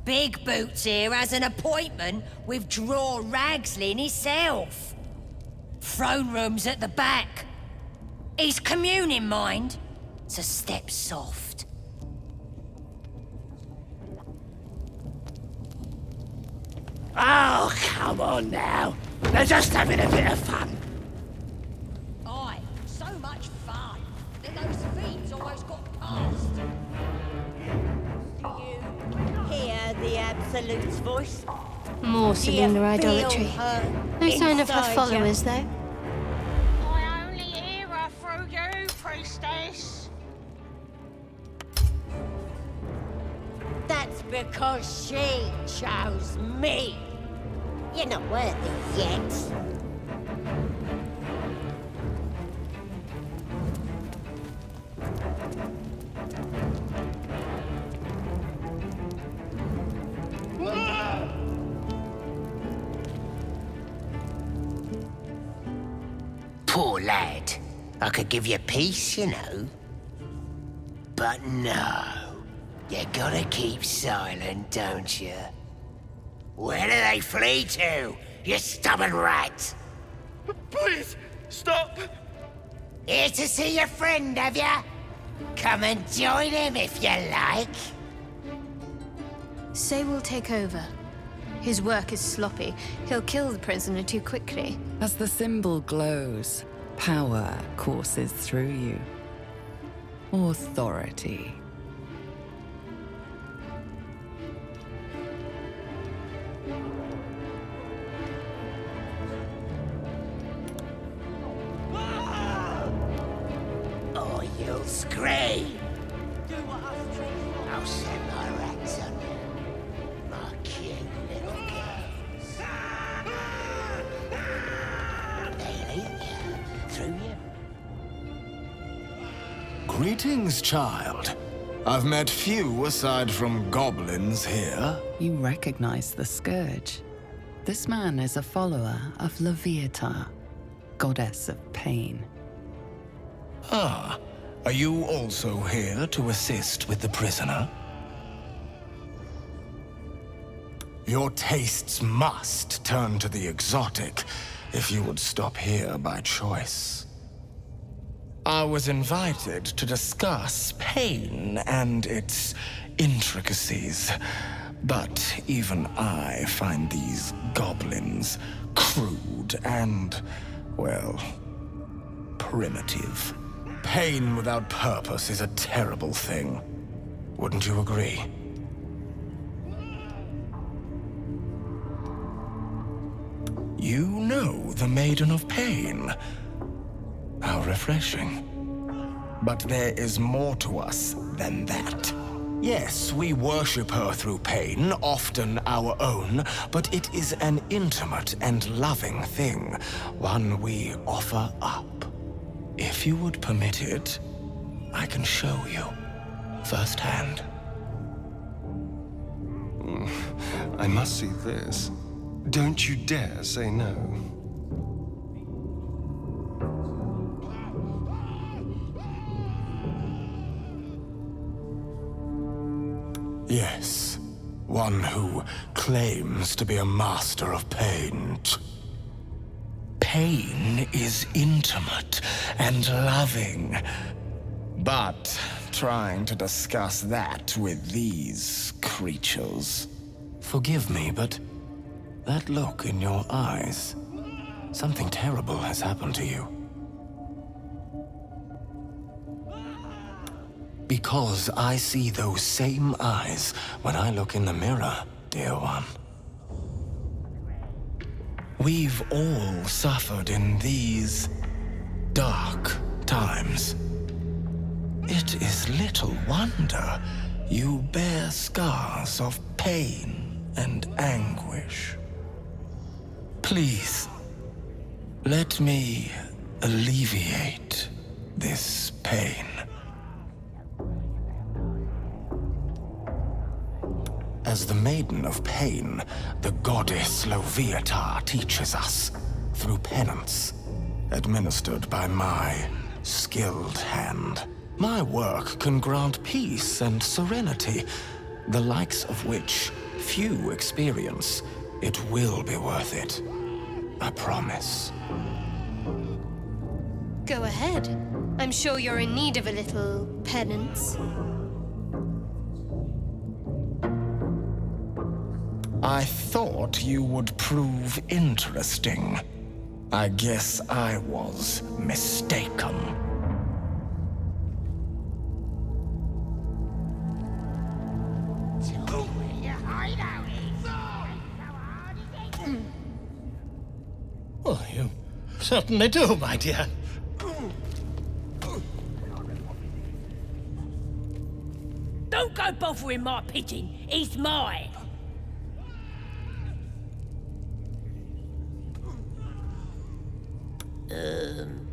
Big Boots here has an appointment with Draw Ragslin himself. Throne room's at the back. He's communing, mind, so step soft. Oh, come on now. They're just having a bit of fun. Aye, so much fun that those fiends almost got past. Do you hear the Absolute's voice? More cylinder idolatry. No sign of her followers, though. I only hear her through you, Priestess. That's because she chose me. You're not worthy yet. Poor lad. I could give you peace, you know. But no. You gotta keep silent, don't you? Where do they flee to, you stubborn rat? Please, stop! Here to see your friend, have ya? Come and join him if you like. Say we'll take over. His work is sloppy. He'll kill the prisoner too quickly. As the symbol glows, power courses through you. Authority. Or you'll scream. I'll send my rats on you. My cute little girls. They'll eat you through you. Greetings, child. I've met few aside from goblins here. You recognize the Scourge. This man is a follower of Leviatha, goddess of pain. Ah, are you also here to assist with the prisoner? Your tastes must turn to the exotic if you would stop here by choice. I was invited to discuss pain and its intricacies, but even I find these goblins crude and, well, primitive. Pain without purpose is a terrible thing. Wouldn't you agree? You know the Maiden of Pain. How refreshing. But there is more to us than that. Yes, we worship her through pain, often our own, but it is an intimate and loving thing, one we offer up. If you would permit it, I can show you firsthand. I must see this. Don't you dare say no. Yes, one who claims to be a master of pain. pain is intimate and loving. But trying to discuss that with these creatures. Forgive me, but that look in your eyes, something terrible has happened to you. Because I see those same eyes when I look in the mirror, dear one. We've all suffered in these dark times. It is little wonder you bear scars of pain and anguish. Please, let me alleviate this pain. As the Maiden of Pain, the goddess Loviatar teaches us through penance, administered by my skilled hand. My work can grant peace and serenity, the likes of which few experience. It will be worth it. I promise. Go ahead. I'm sure you're in need of a little penance. I thought you would prove interesting. I guess I was mistaken. Oh, you certainly do, my dear. Don't go bothering my pigeon. He's mine.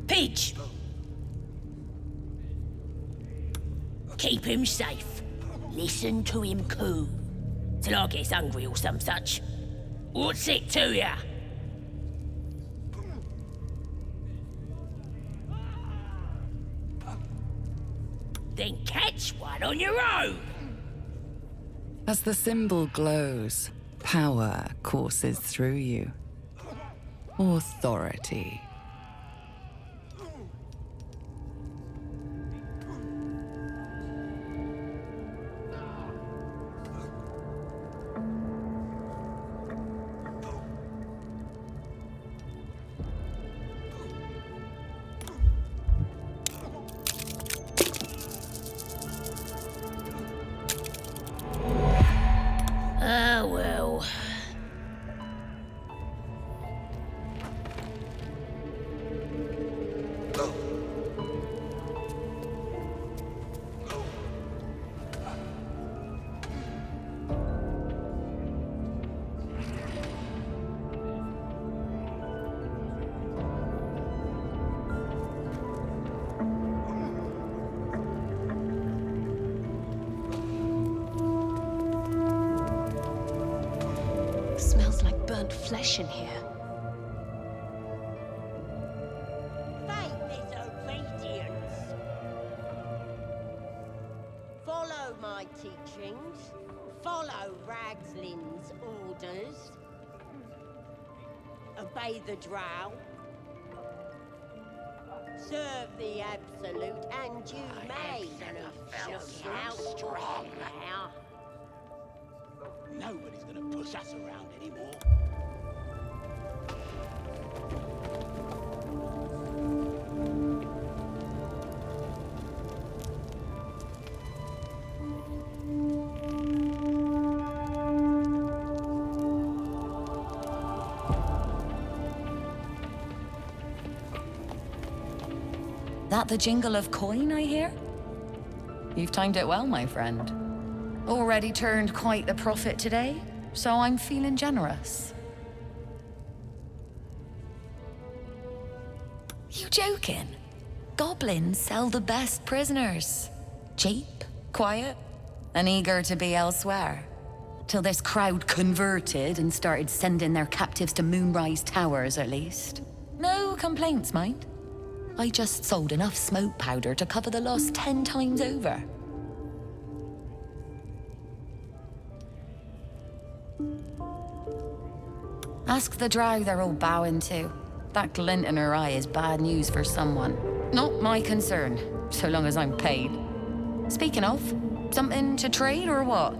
Pidge. Keep him safe. Listen to him coo. Till I gets hungry or some such. What's it to ya? Then catch one on your own. As the symbol glows, power courses through you. Authority. Ah, well. Smells like burnt flesh in here. Faithless obedience. Follow my teachings. Follow Ragslin's orders. Obey the drow. Serve the absolute, and you may shout strong now. Nobody's gonna push us around anymore. That the jingle of coin, I hear? You've timed it well, my friend. Already turned quite the profit today, so I'm feeling generous. You joking? Goblins sell the best prisoners. Cheap, quiet, and eager to be elsewhere. Till this crowd converted and started sending their captives to Moonrise Towers, at least. No complaints, mind. I just sold enough smoke powder to cover the loss 10 times over. Ask the drow they're all bowing to. That glint in her eye is bad news for someone. Not my concern, so long as I'm paid. Speaking of, something to trade or what?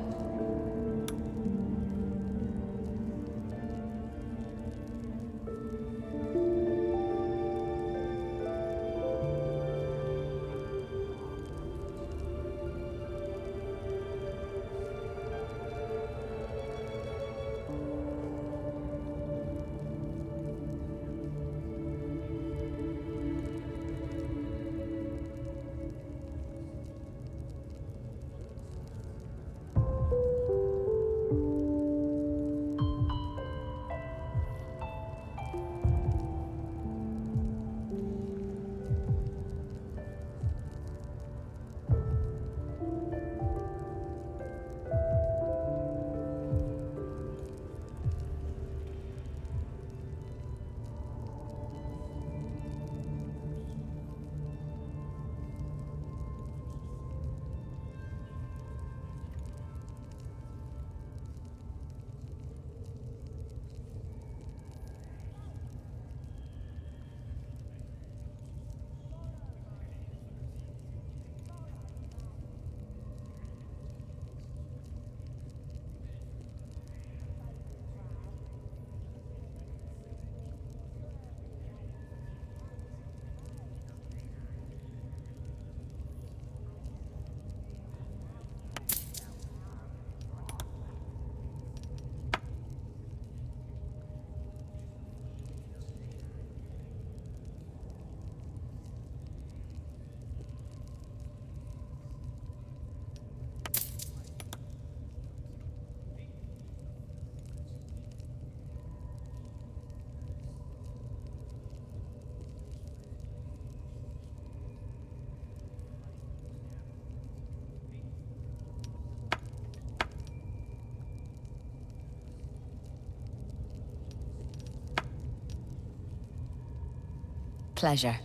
Pleasure.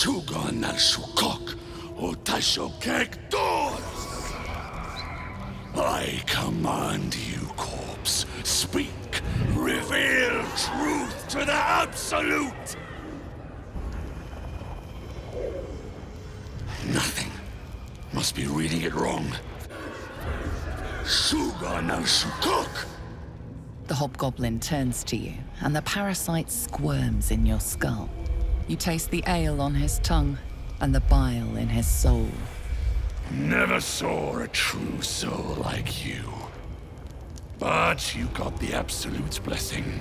Sugan al Sukok, Otashokek doors! I command you, corpse. Speak. Reveal truth to the Absolute! Nothing. Must be reading it wrong. Sugan al Sukok! The hobgoblin turns to you, and the parasite squirms in your skull. You taste the ale on his tongue, and the bile in his soul. Never saw a true soul like you. But you got the Absolute's blessing.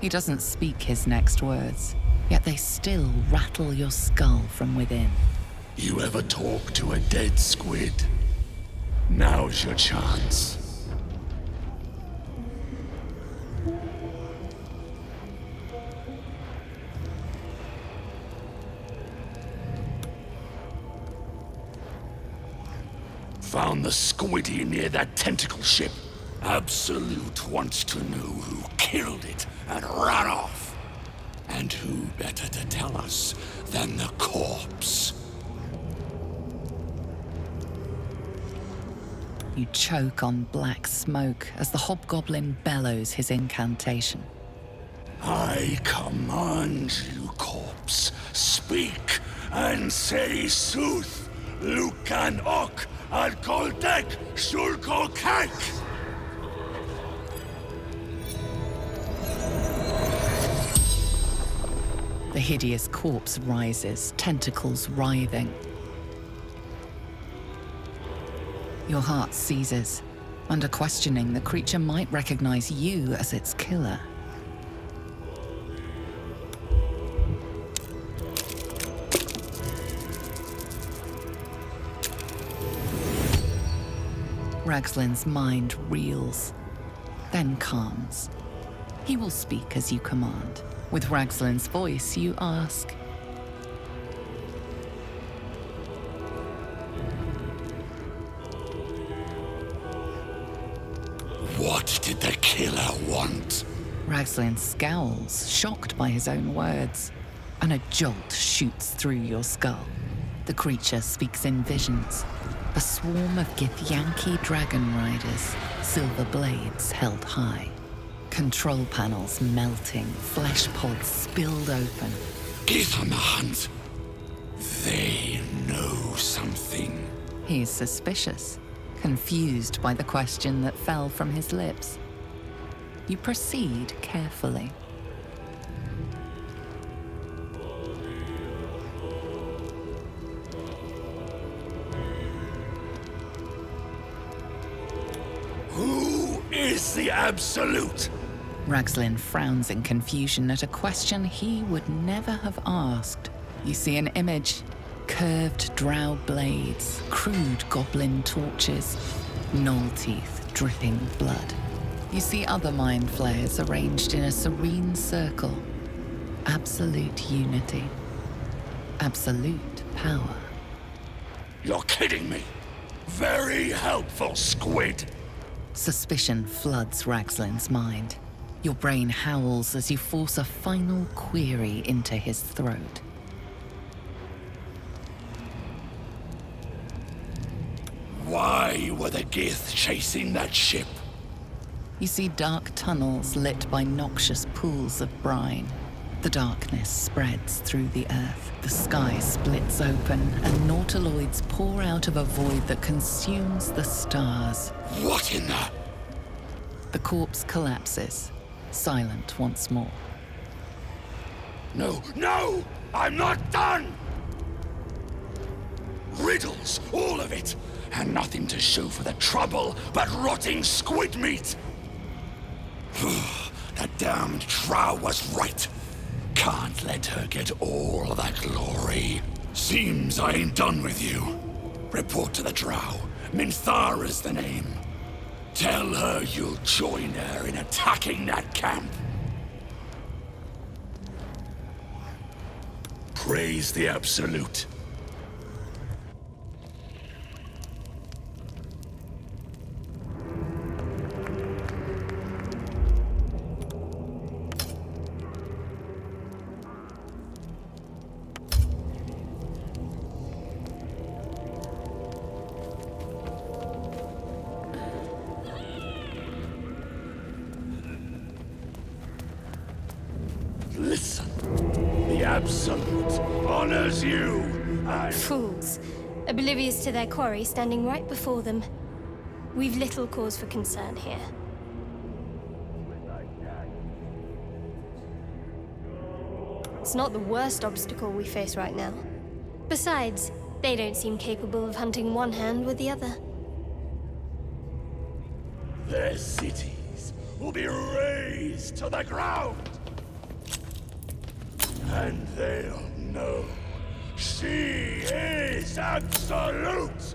He doesn't speak his next words, yet they still rattle your skull from within. You ever talk to a dead squid? Now's your chance. Found the squiddy near that tentacle ship. Absolute wants to know who killed it and ran off. And who better to tell us than the corpse? You choke on black smoke as the hobgoblin bellows his incantation. I command you, corpse. Speak and say sooth. Lucan ok al koldek shulko kek. The hideous corpse rises, tentacles writhing. Your heart seizes. Under questioning, the creature might recognize you as its killer. Ragslin's mind reels, then calms. He will speak as you command. With Ragslin's voice, you ask, What did the killer want? Ragslin scowls, shocked by his own words, and a jolt shoots through your skull. The creature speaks in visions, a swarm of Githyanki dragon riders, silver blades held high. Control panels melting, flesh pods spilled open. Gith on the hunt. They know something. He is suspicious, confused by the question that fell from his lips. You proceed carefully. Who is the Absolute? Ragslin frowns in confusion at a question he would never have asked. You see an image. Curved drow blades, crude goblin torches, gnoll teeth dripping blood. You see other mind flayers arranged in a serene circle. Absolute unity. Absolute power. You're kidding me. Very helpful, Squid. Suspicion floods Ragslin's mind. Your brain howls as you force a final query into his throat. Why were the Gith chasing that ship? You see dark tunnels lit by noxious pools of brine. The darkness spreads through the earth. The sky splits open, and nautiloids pour out of a void that consumes the stars. What in the... The corpse collapses, silent once more. No, no! I'm not done! Riddles, all of it, and nothing to show for the trouble but rotting squid meat! That damned Drow was right. Can't let her get all that glory. Seems I ain't done with you. Report to the Drow. Minthara's the name. Tell her you'll join her in attacking that camp. Praise the Absolute. Listen, the Absolute honors you. Fools, oblivious to their quarry standing right before them. We've little cause for concern here. It's not the worst obstacle we face right now. Besides, they don't seem capable of hunting one hand with the other. Their cities will be razed to the ground. And they'll know she is Absolute!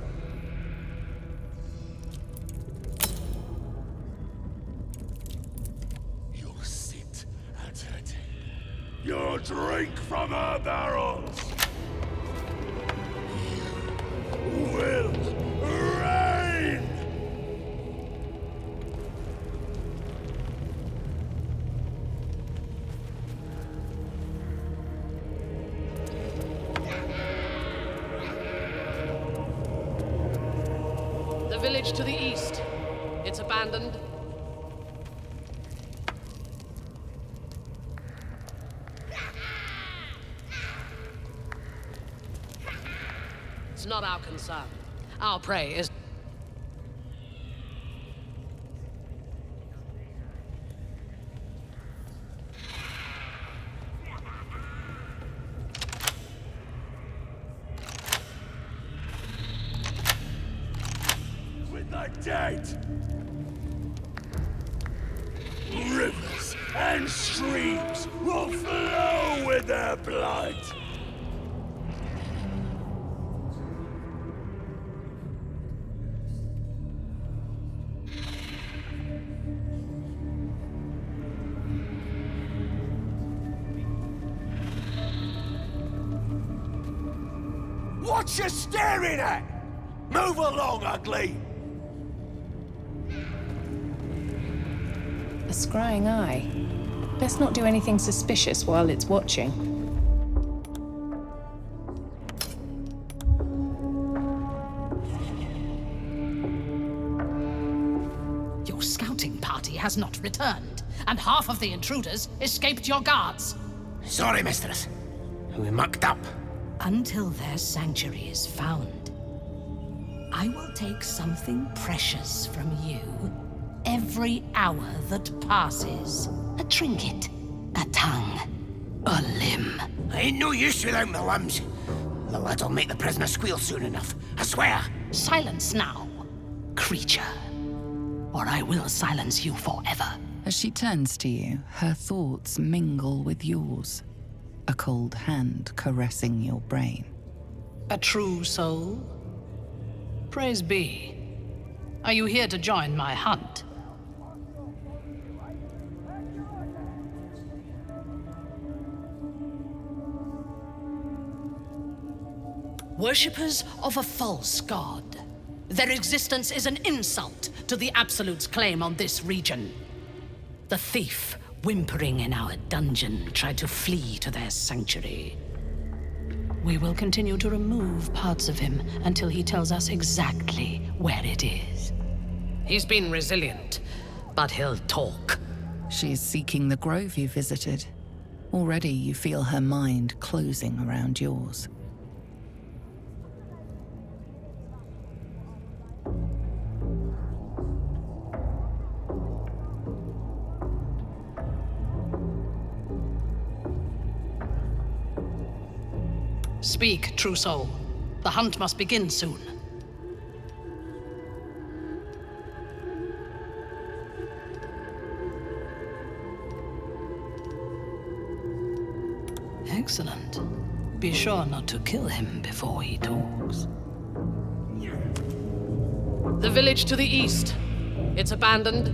You'll sit at her table. You'll drink from her barrels. You will reign! The village to the east. It's abandoned. It's not our concern. Our prey is... With the dead! Rivers and streams will flow with their blood! What you staring at? Move along, ugly! A scrying eye. Best not do anything suspicious while it's watching. Your scouting party has not returned, and half of the intruders escaped your guards. Sorry, mistress. We mucked up. Until their sanctuary is found, I will take something precious from you every hour that passes. A trinket, a tongue, a limb. I ain't no use without my limbs. The lad'll make the prisoner squeal soon enough, I swear. Silence now, creature, or I will silence you forever. As she turns to you, her thoughts mingle with yours, a cold hand caressing your brain. A true soul? Praise be. Are you here to join my hunt? Worshippers of a false god. Their existence is an insult to the Absolute's claim on this region. The thief, whimpering in our dungeon, tried to flee to their sanctuary. We will continue to remove parts of him until he tells us exactly where it is. He's been resilient, but he'll talk. She's seeking the grove you visited. Already you feel her mind closing around yours. Speak, true soul. The hunt must begin soon. Excellent. Be sure not to kill him before he talks. The village to the east. It's abandoned.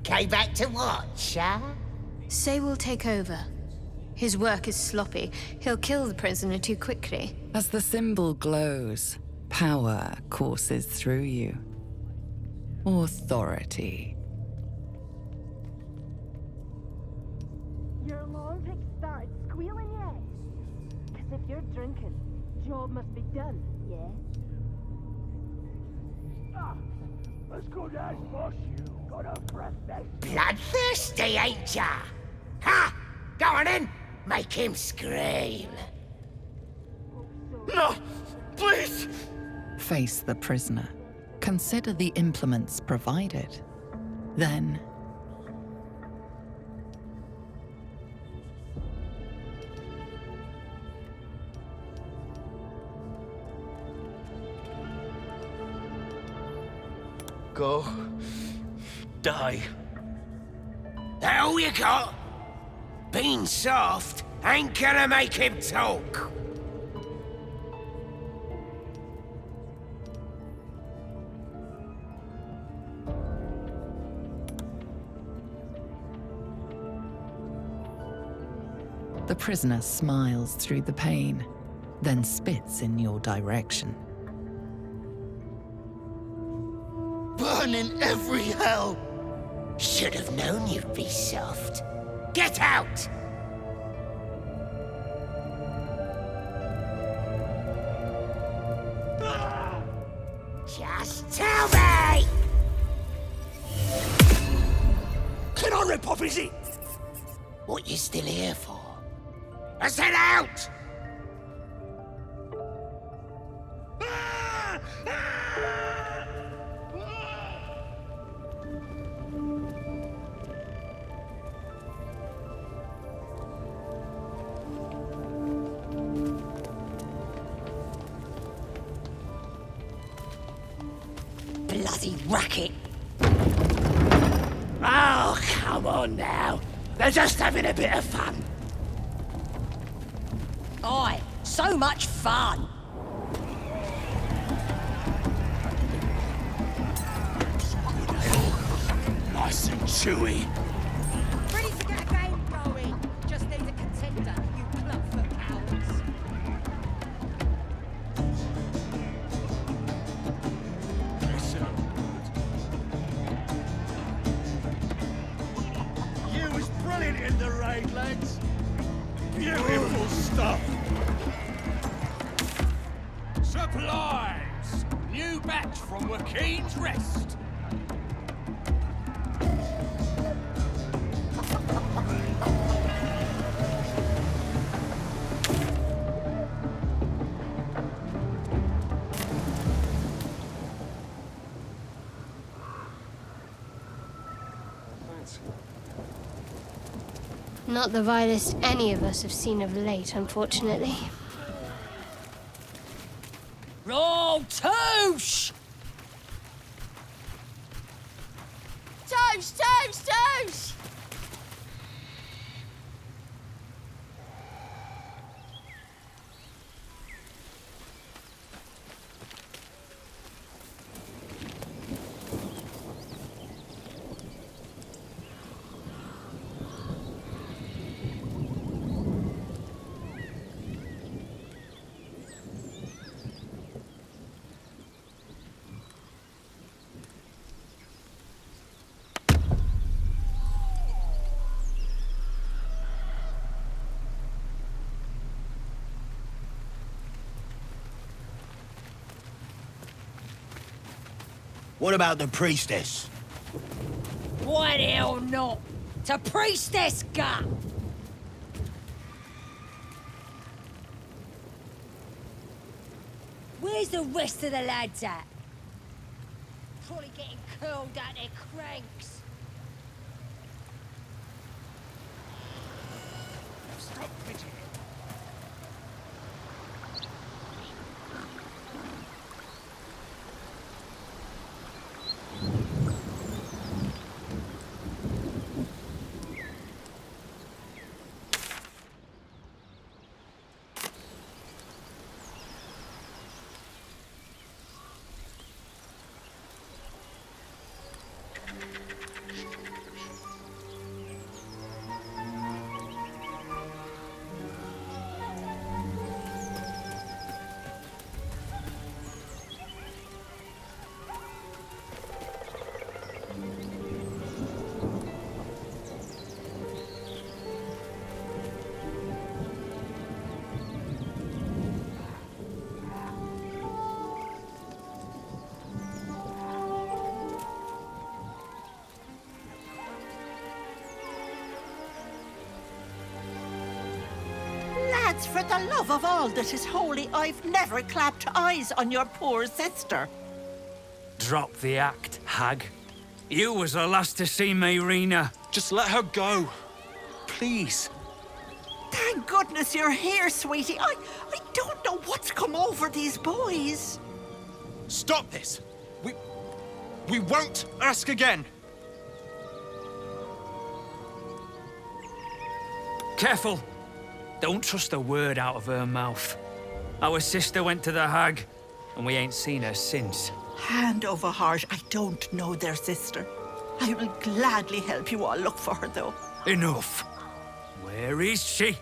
Came back to watch, huh? Say will take over. His work is sloppy. He'll kill the prisoner too quickly. As the symbol glows, power courses through you. Authority. Your long pick started squealing yet? 'Cause if you're drinking, job must be done, yeah? As good as boss, you got a breath next. Bloodthirsty, ain't ya? Ha! Go on in! Make him scream. No! Please! Face the prisoner. Consider the implements provided. Then Go. Die. That all you got? Being soft ain't gonna make him talk. the prisoner smiles through the pain, then spits in your direction. Burn in every hell! Should have known you'd be soft. Get out! Just tell me! Can I rip off his ear? What you still here for? I said out! messy racket. Oh, come on now. They're just having a bit of fun. Aye, so much fun. Nice and chewy. Ready to get a game going. Just need a contender, you clubfoot cowards. You was brilliant in the raid, lads. Beautiful stuff. Supplies! New batch from Wakeen's Rest. Not the vilest any of us have seen of late, unfortunately. Roll touche! Toast, toast, toast! What about the priestess? Why the hell not? To priestess gut! Where's the rest of the lads at? Probably getting curled at their cranks. Stop fidgeting. Lads, for the love of all that is holy, I've never clapped eyes on your poor sister. Drop the act, hag. You was the last to see Mayrina. Just let her go. Please. Thank goodness you're here, sweetie. I don't know what's come over these boys. Stop this. We won't ask again. Careful. Don't trust a word out of her mouth. Our sister went to the hag, and we ain't seen her since. Hand over heart, I don't know their sister. I will gladly help you all look for her, though. Enough. Where is she?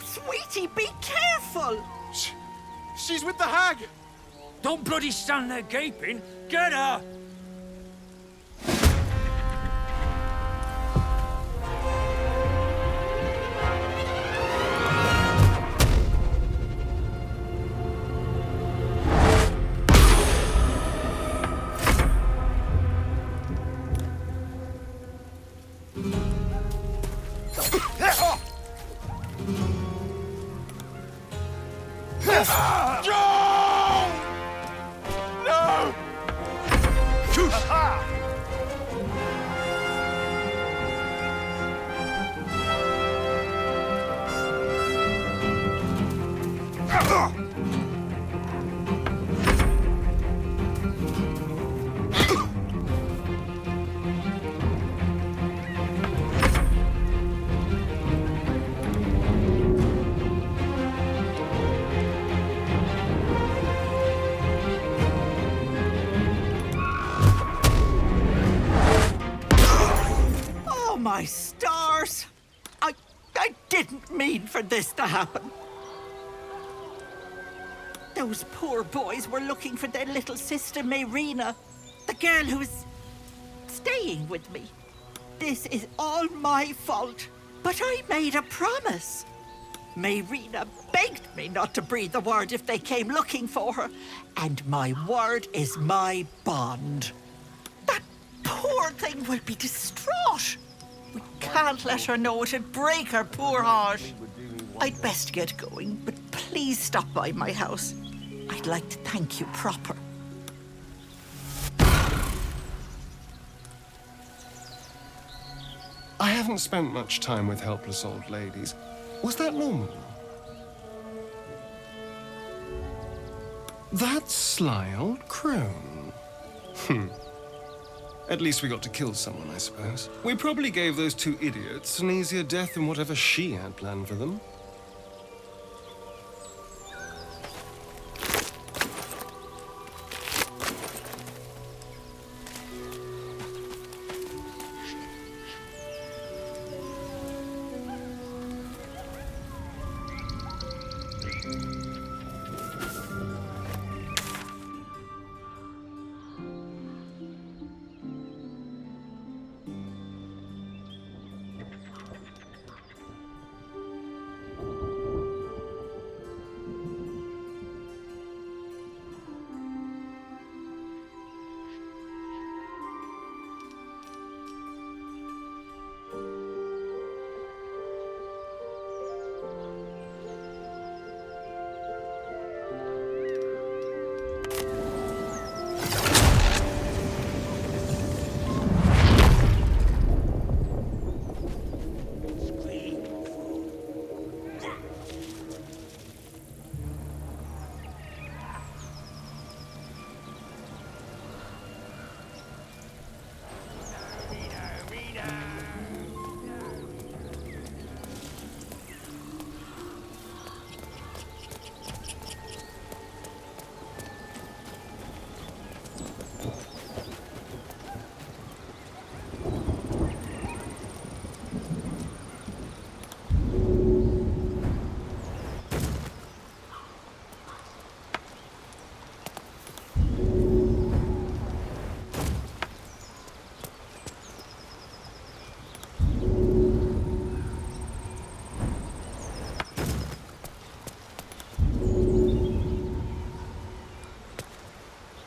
Sweetie, be careful! She's with the hag! Don't bloody stand there gaping. Get her! my stars! I didn't mean for this to happen. Those poor boys were looking for their little sister, Mayrina, the girl who was staying with me. This is all my fault, but I made a promise. Mayrina begged me not to breathe a word if they came looking for her, and my word is my bond. That poor thing will be distraught. We can't let her know. It'd break her poor heart. I'd best get going, but please stop by my house. I'd like to thank you proper. I haven't spent much time with helpless old ladies. Was that normal? That sly old crone. At least we got to kill someone, I suppose. We probably gave those two idiots an easier death than whatever she had planned for them.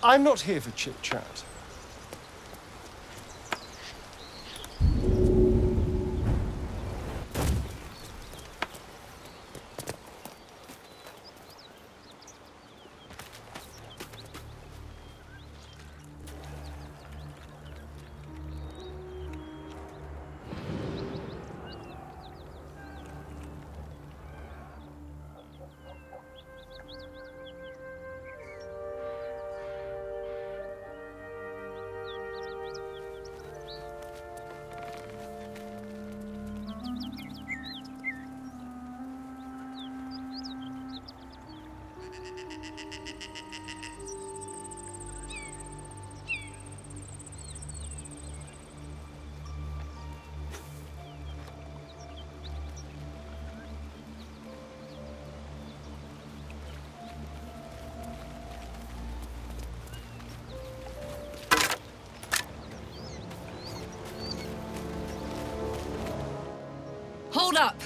I'm not here for chit-chat. Hold up!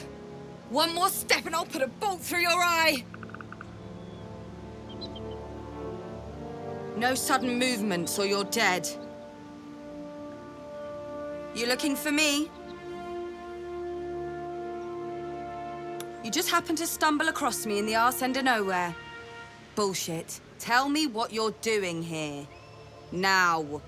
One more step and I'll put a bolt through your eye! No sudden movements or you're dead. You looking for me? You just happened to stumble across me in the arse end of nowhere. Bullshit. Tell me what you're doing here. Now.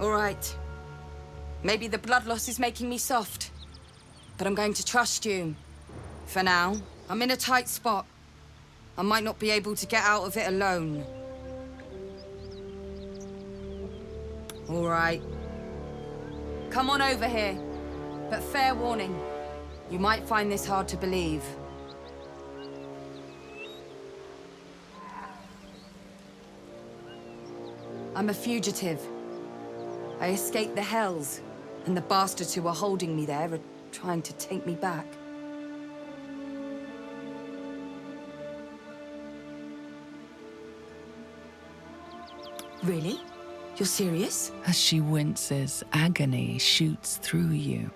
All right. Maybe the blood loss is making me soft, but I'm going to trust you. For now, I'm in a tight spot. I might not be able to get out of it alone. All right. Come on over here. But fair warning, you might find this hard to believe. I'm a fugitive. I escaped the Hells, and the bastards who are holding me there are trying to take me back. Really? You're serious? As she winces, agony shoots through you,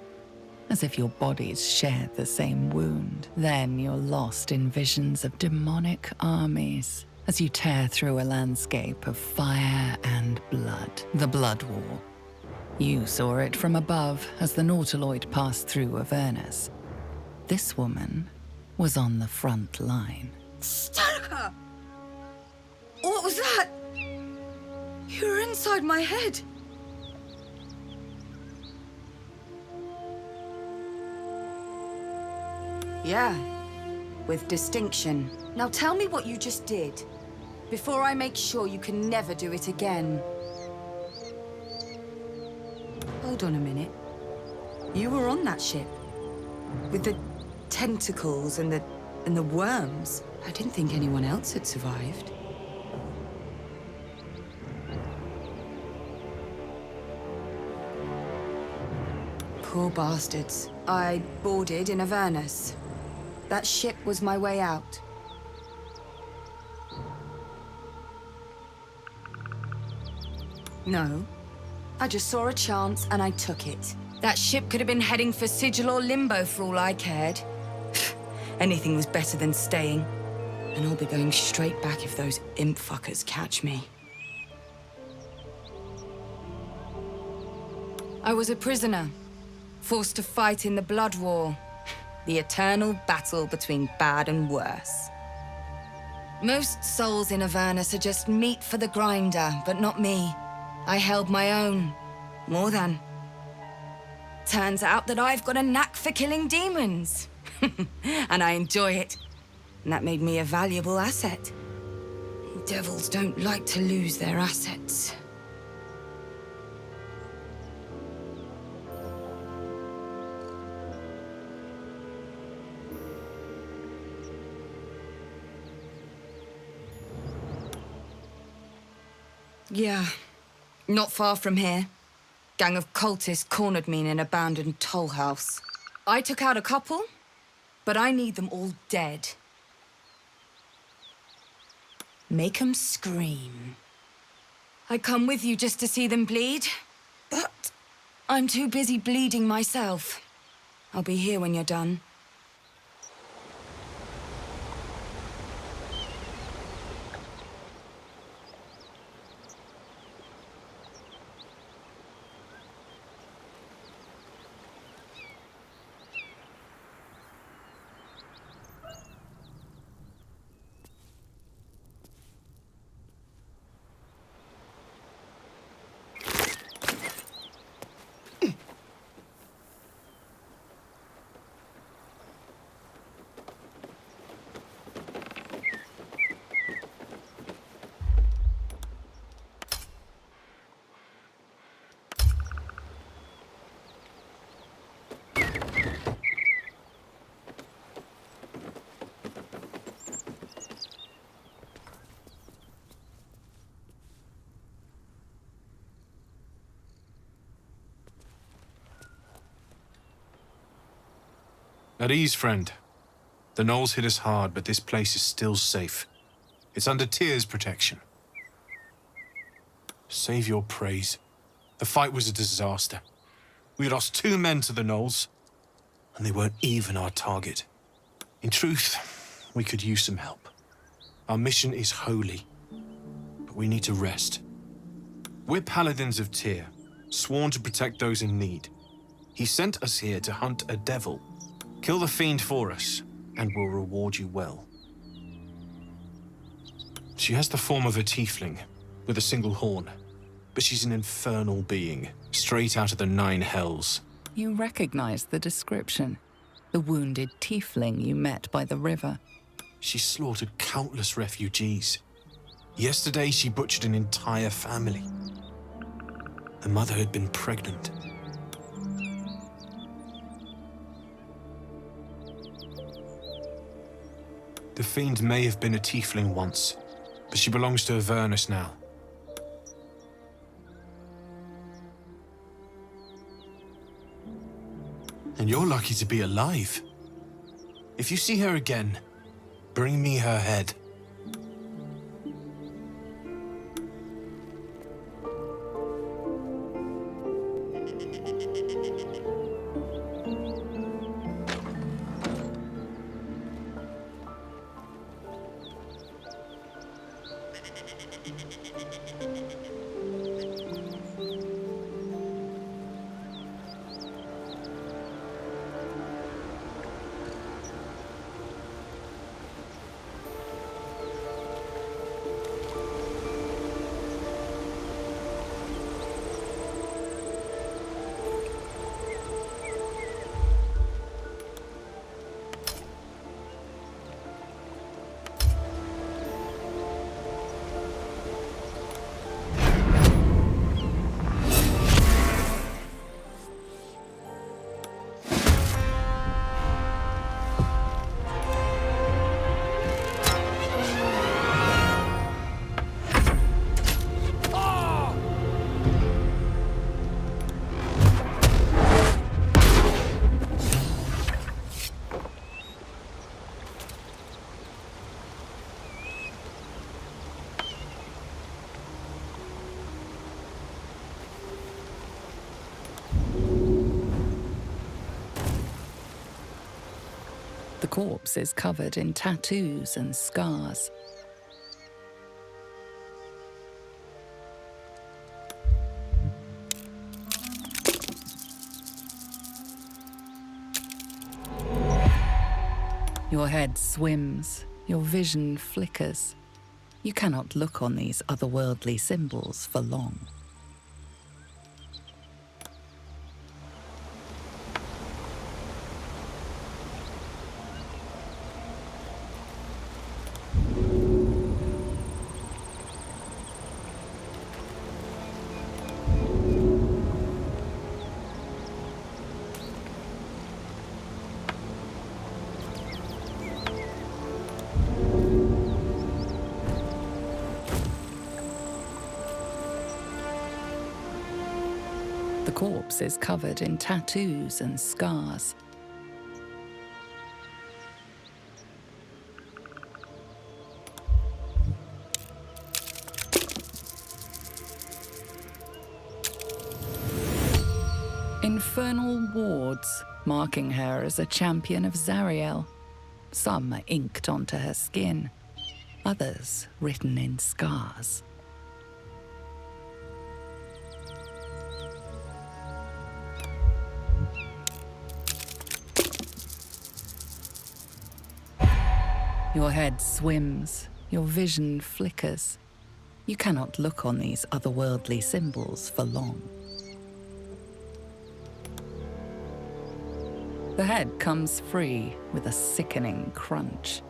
as if your bodies shared the same wound. Then you're lost in visions of demonic armies as you tear through a landscape of fire and blood. The Blood War. You saw it from above as the Nautiloid passed through Avernus. This woman was on the front line. Starka! What was that? You were inside my head. Yeah, with distinction. Now tell me what you just did, before I make sure you can never do it again. Hold on a minute. You were on that ship, with the tentacles and the worms. I didn't think anyone else had survived. Poor bastards. I boarded in Avernus. That ship was my way out. No. I just saw a chance and I took it. That ship could have been heading for Sigil or Limbo for all I cared. Anything was better than staying. And I'll be going straight back if those imp fuckers catch me. I was a prisoner, forced to fight in the Blood War. The eternal battle between bad and worse. Most souls in Avernus are just meat for the grinder, but not me. I held my own. More than. Turns out that I've got a knack for killing demons. And I enjoy it. And that made me a valuable asset. Devils don't like to lose their assets. Yeah, not far from here. Gang of cultists cornered me in an abandoned toll house. I took out a couple, but I need them all dead. Make 'em scream. I come with you just to see them bleed, but I'm too busy bleeding myself. I'll be here when you're done. At ease, friend. The Gnolls hit us hard, but this place is still safe. It's under Tyr's protection. Save your praise. The fight was a disaster. We lost 2 men to the Gnolls, and they weren't even our target. In truth, we could use some help. Our mission is holy, but we need to rest. We're paladins of Tyr, sworn to protect those in need. He sent us here to hunt a devil. Kill the Fiend for us, and we'll reward you well. She has the form of a tiefling, with a single horn, but she's an infernal being, straight out of the 9 hells. You recognize the description. The wounded tiefling you met by the river. She slaughtered countless refugees. Yesterday, she butchered an entire family. The mother had been pregnant. The Fiend may have been a tiefling once, but she belongs to Avernus now. And you're lucky to be alive. If you see her again, bring me her head. The corpse is covered in tattoos and scars. Your head swims, your vision flickers. You cannot look on these otherworldly symbols for long. The corpse is covered in tattoos and scars. Infernal wards, marking her as a champion of Zariel. Some are inked onto her skin, others written in scars. Your head swims, your vision flickers. You cannot look on these otherworldly symbols for long. The head comes free with a sickening crunch.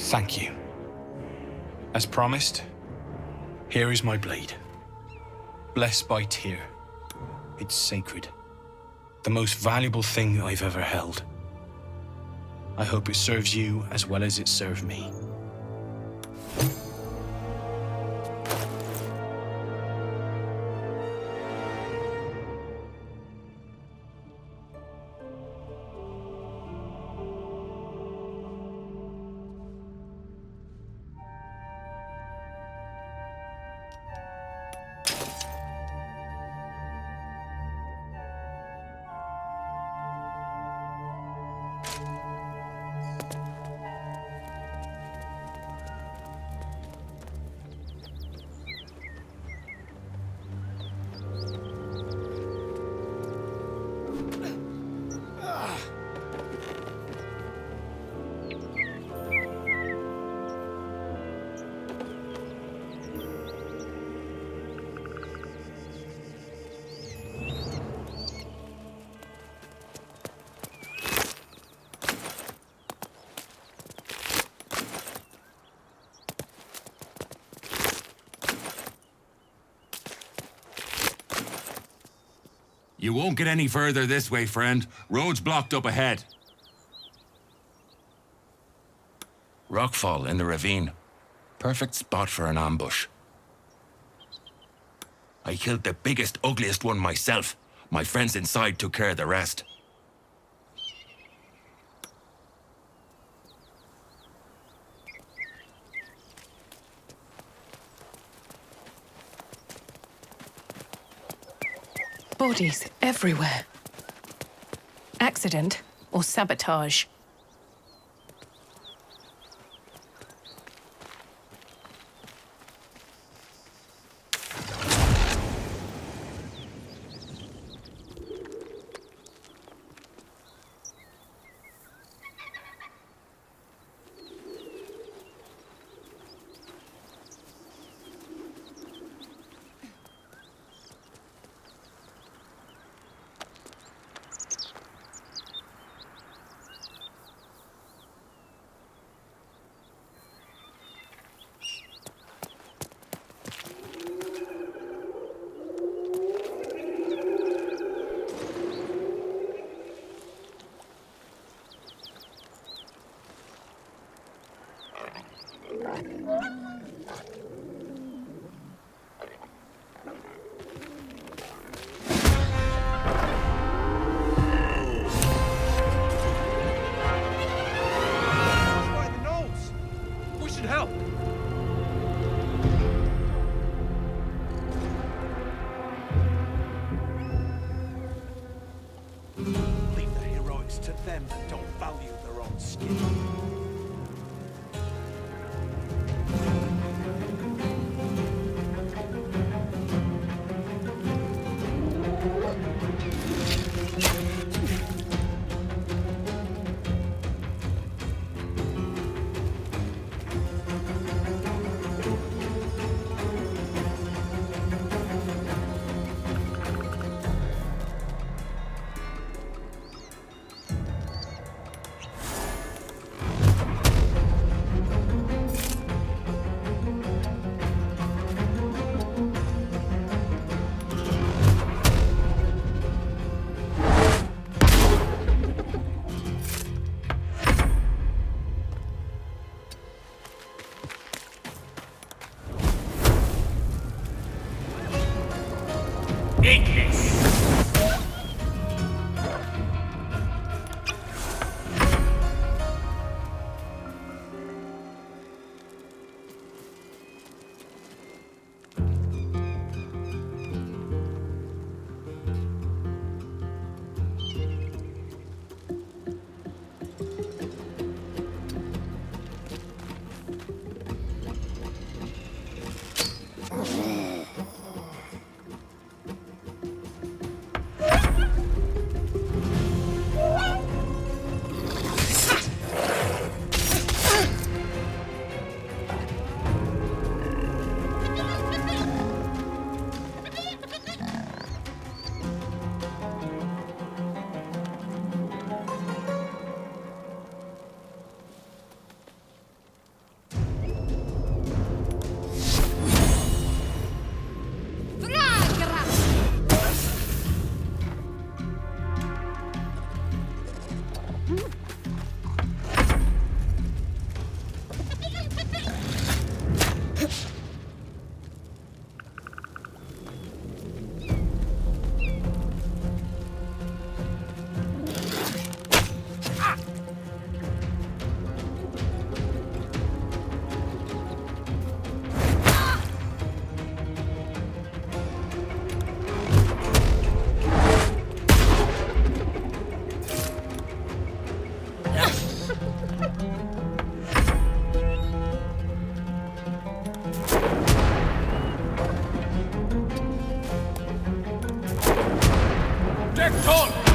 Thank you. As promised, here is my blade. Blessed by Tyr. It's sacred. The most valuable thing I've ever held. I hope it serves you as well as it served me. You won't get any further this way, friend. Road's blocked up ahead. Rockfall in the ravine. Perfect spot for an ambush. I killed the biggest, ugliest one myself. My friends inside took care of the rest. Bodies everywhere. Accident or sabotage? Vector!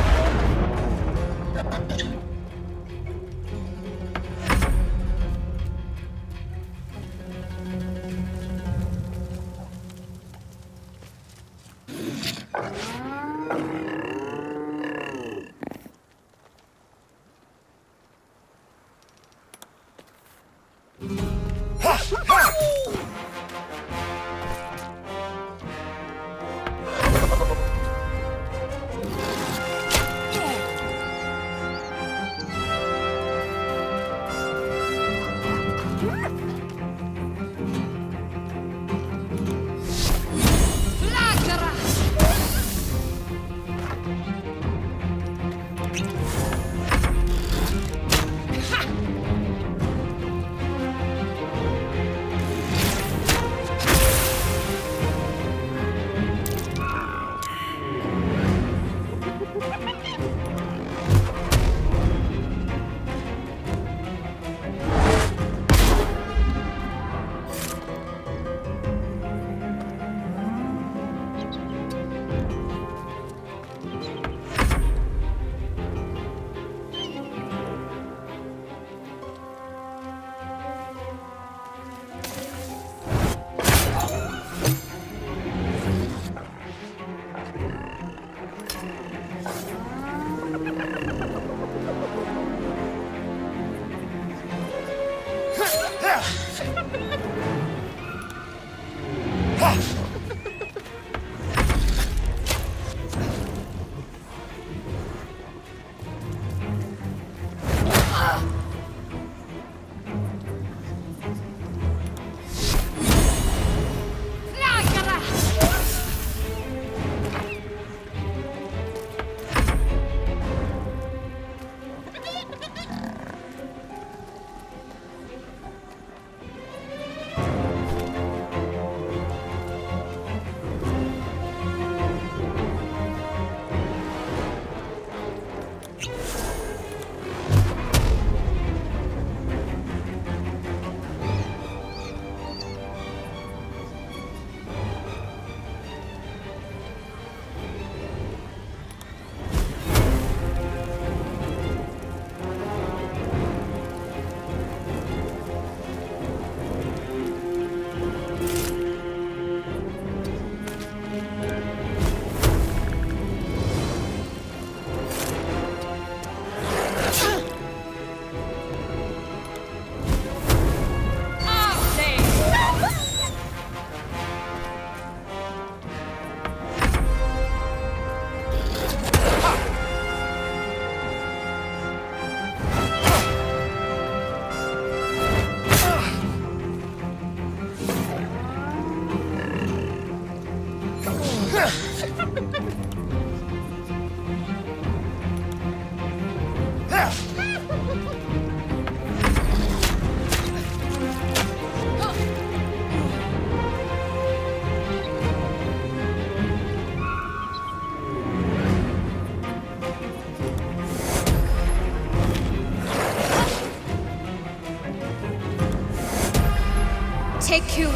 Take you.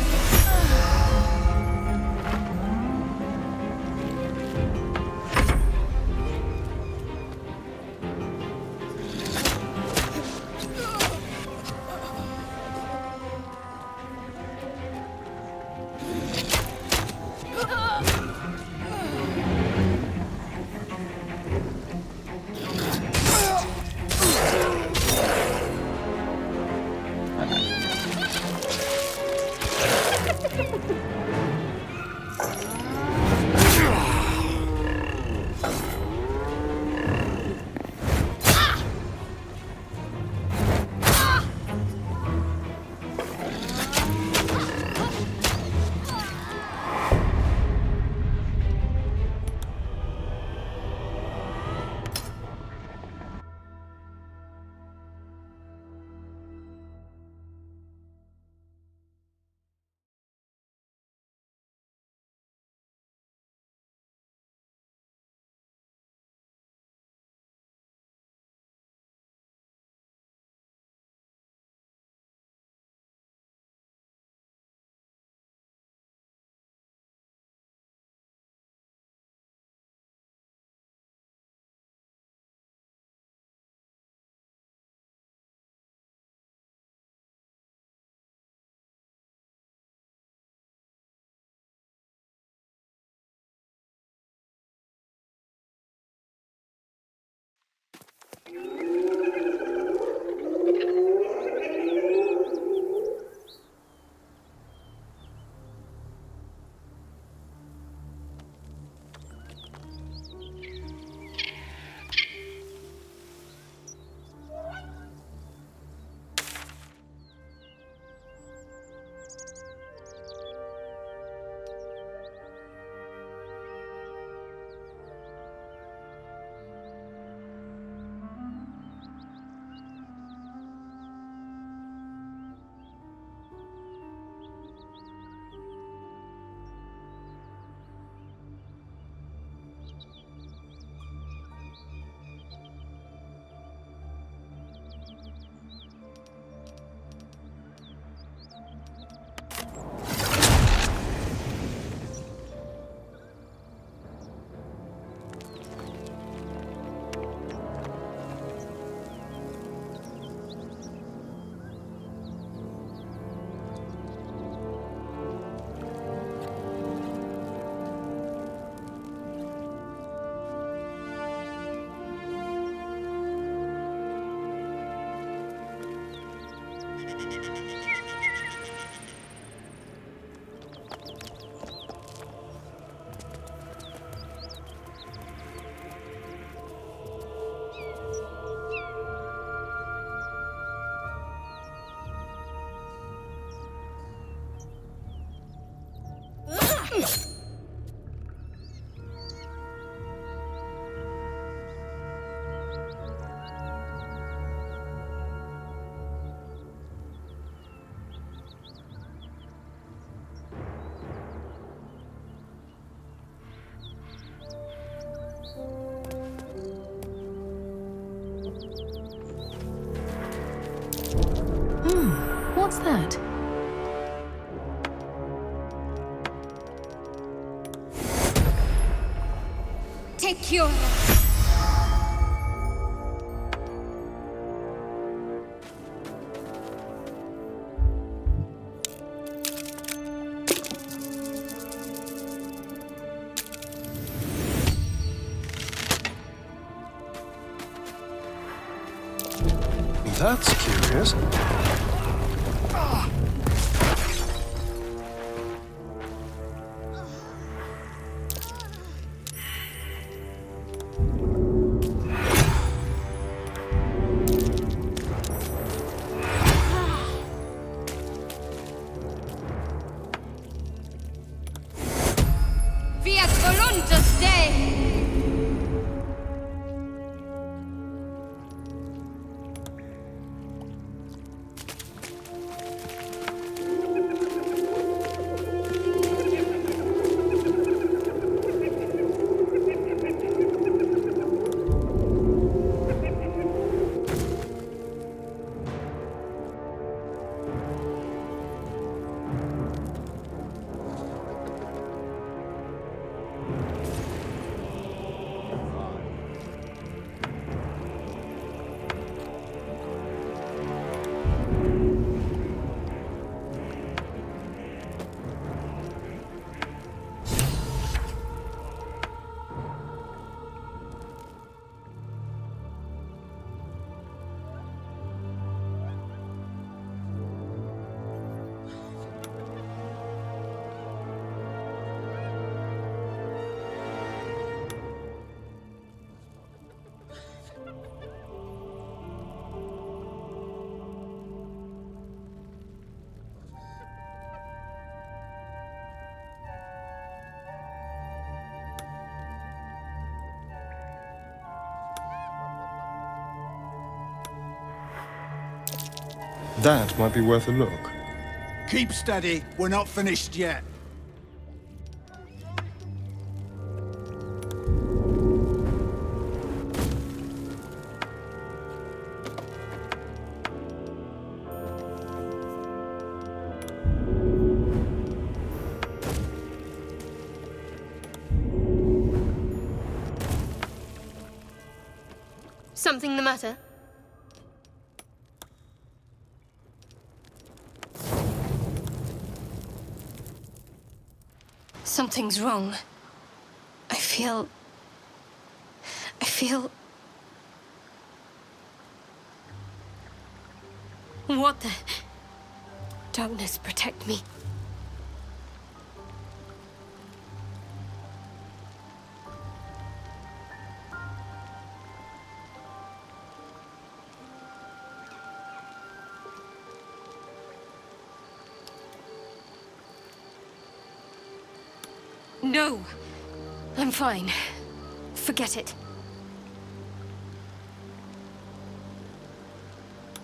What's that? Take your... That's curious. Fiat voluntas Dei! That might be worth a look. Keep steady, we're not finished yet. Something the matter? Something's wrong. I feel... What the... Darkness, protect me. No, I'm fine. Forget it.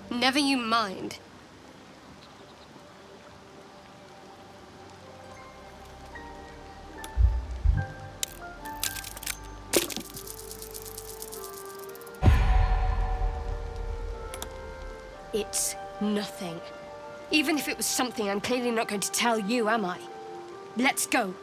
Never you mind. It's nothing. Even if it was something, I'm clearly not going to tell you, am I? Let's go.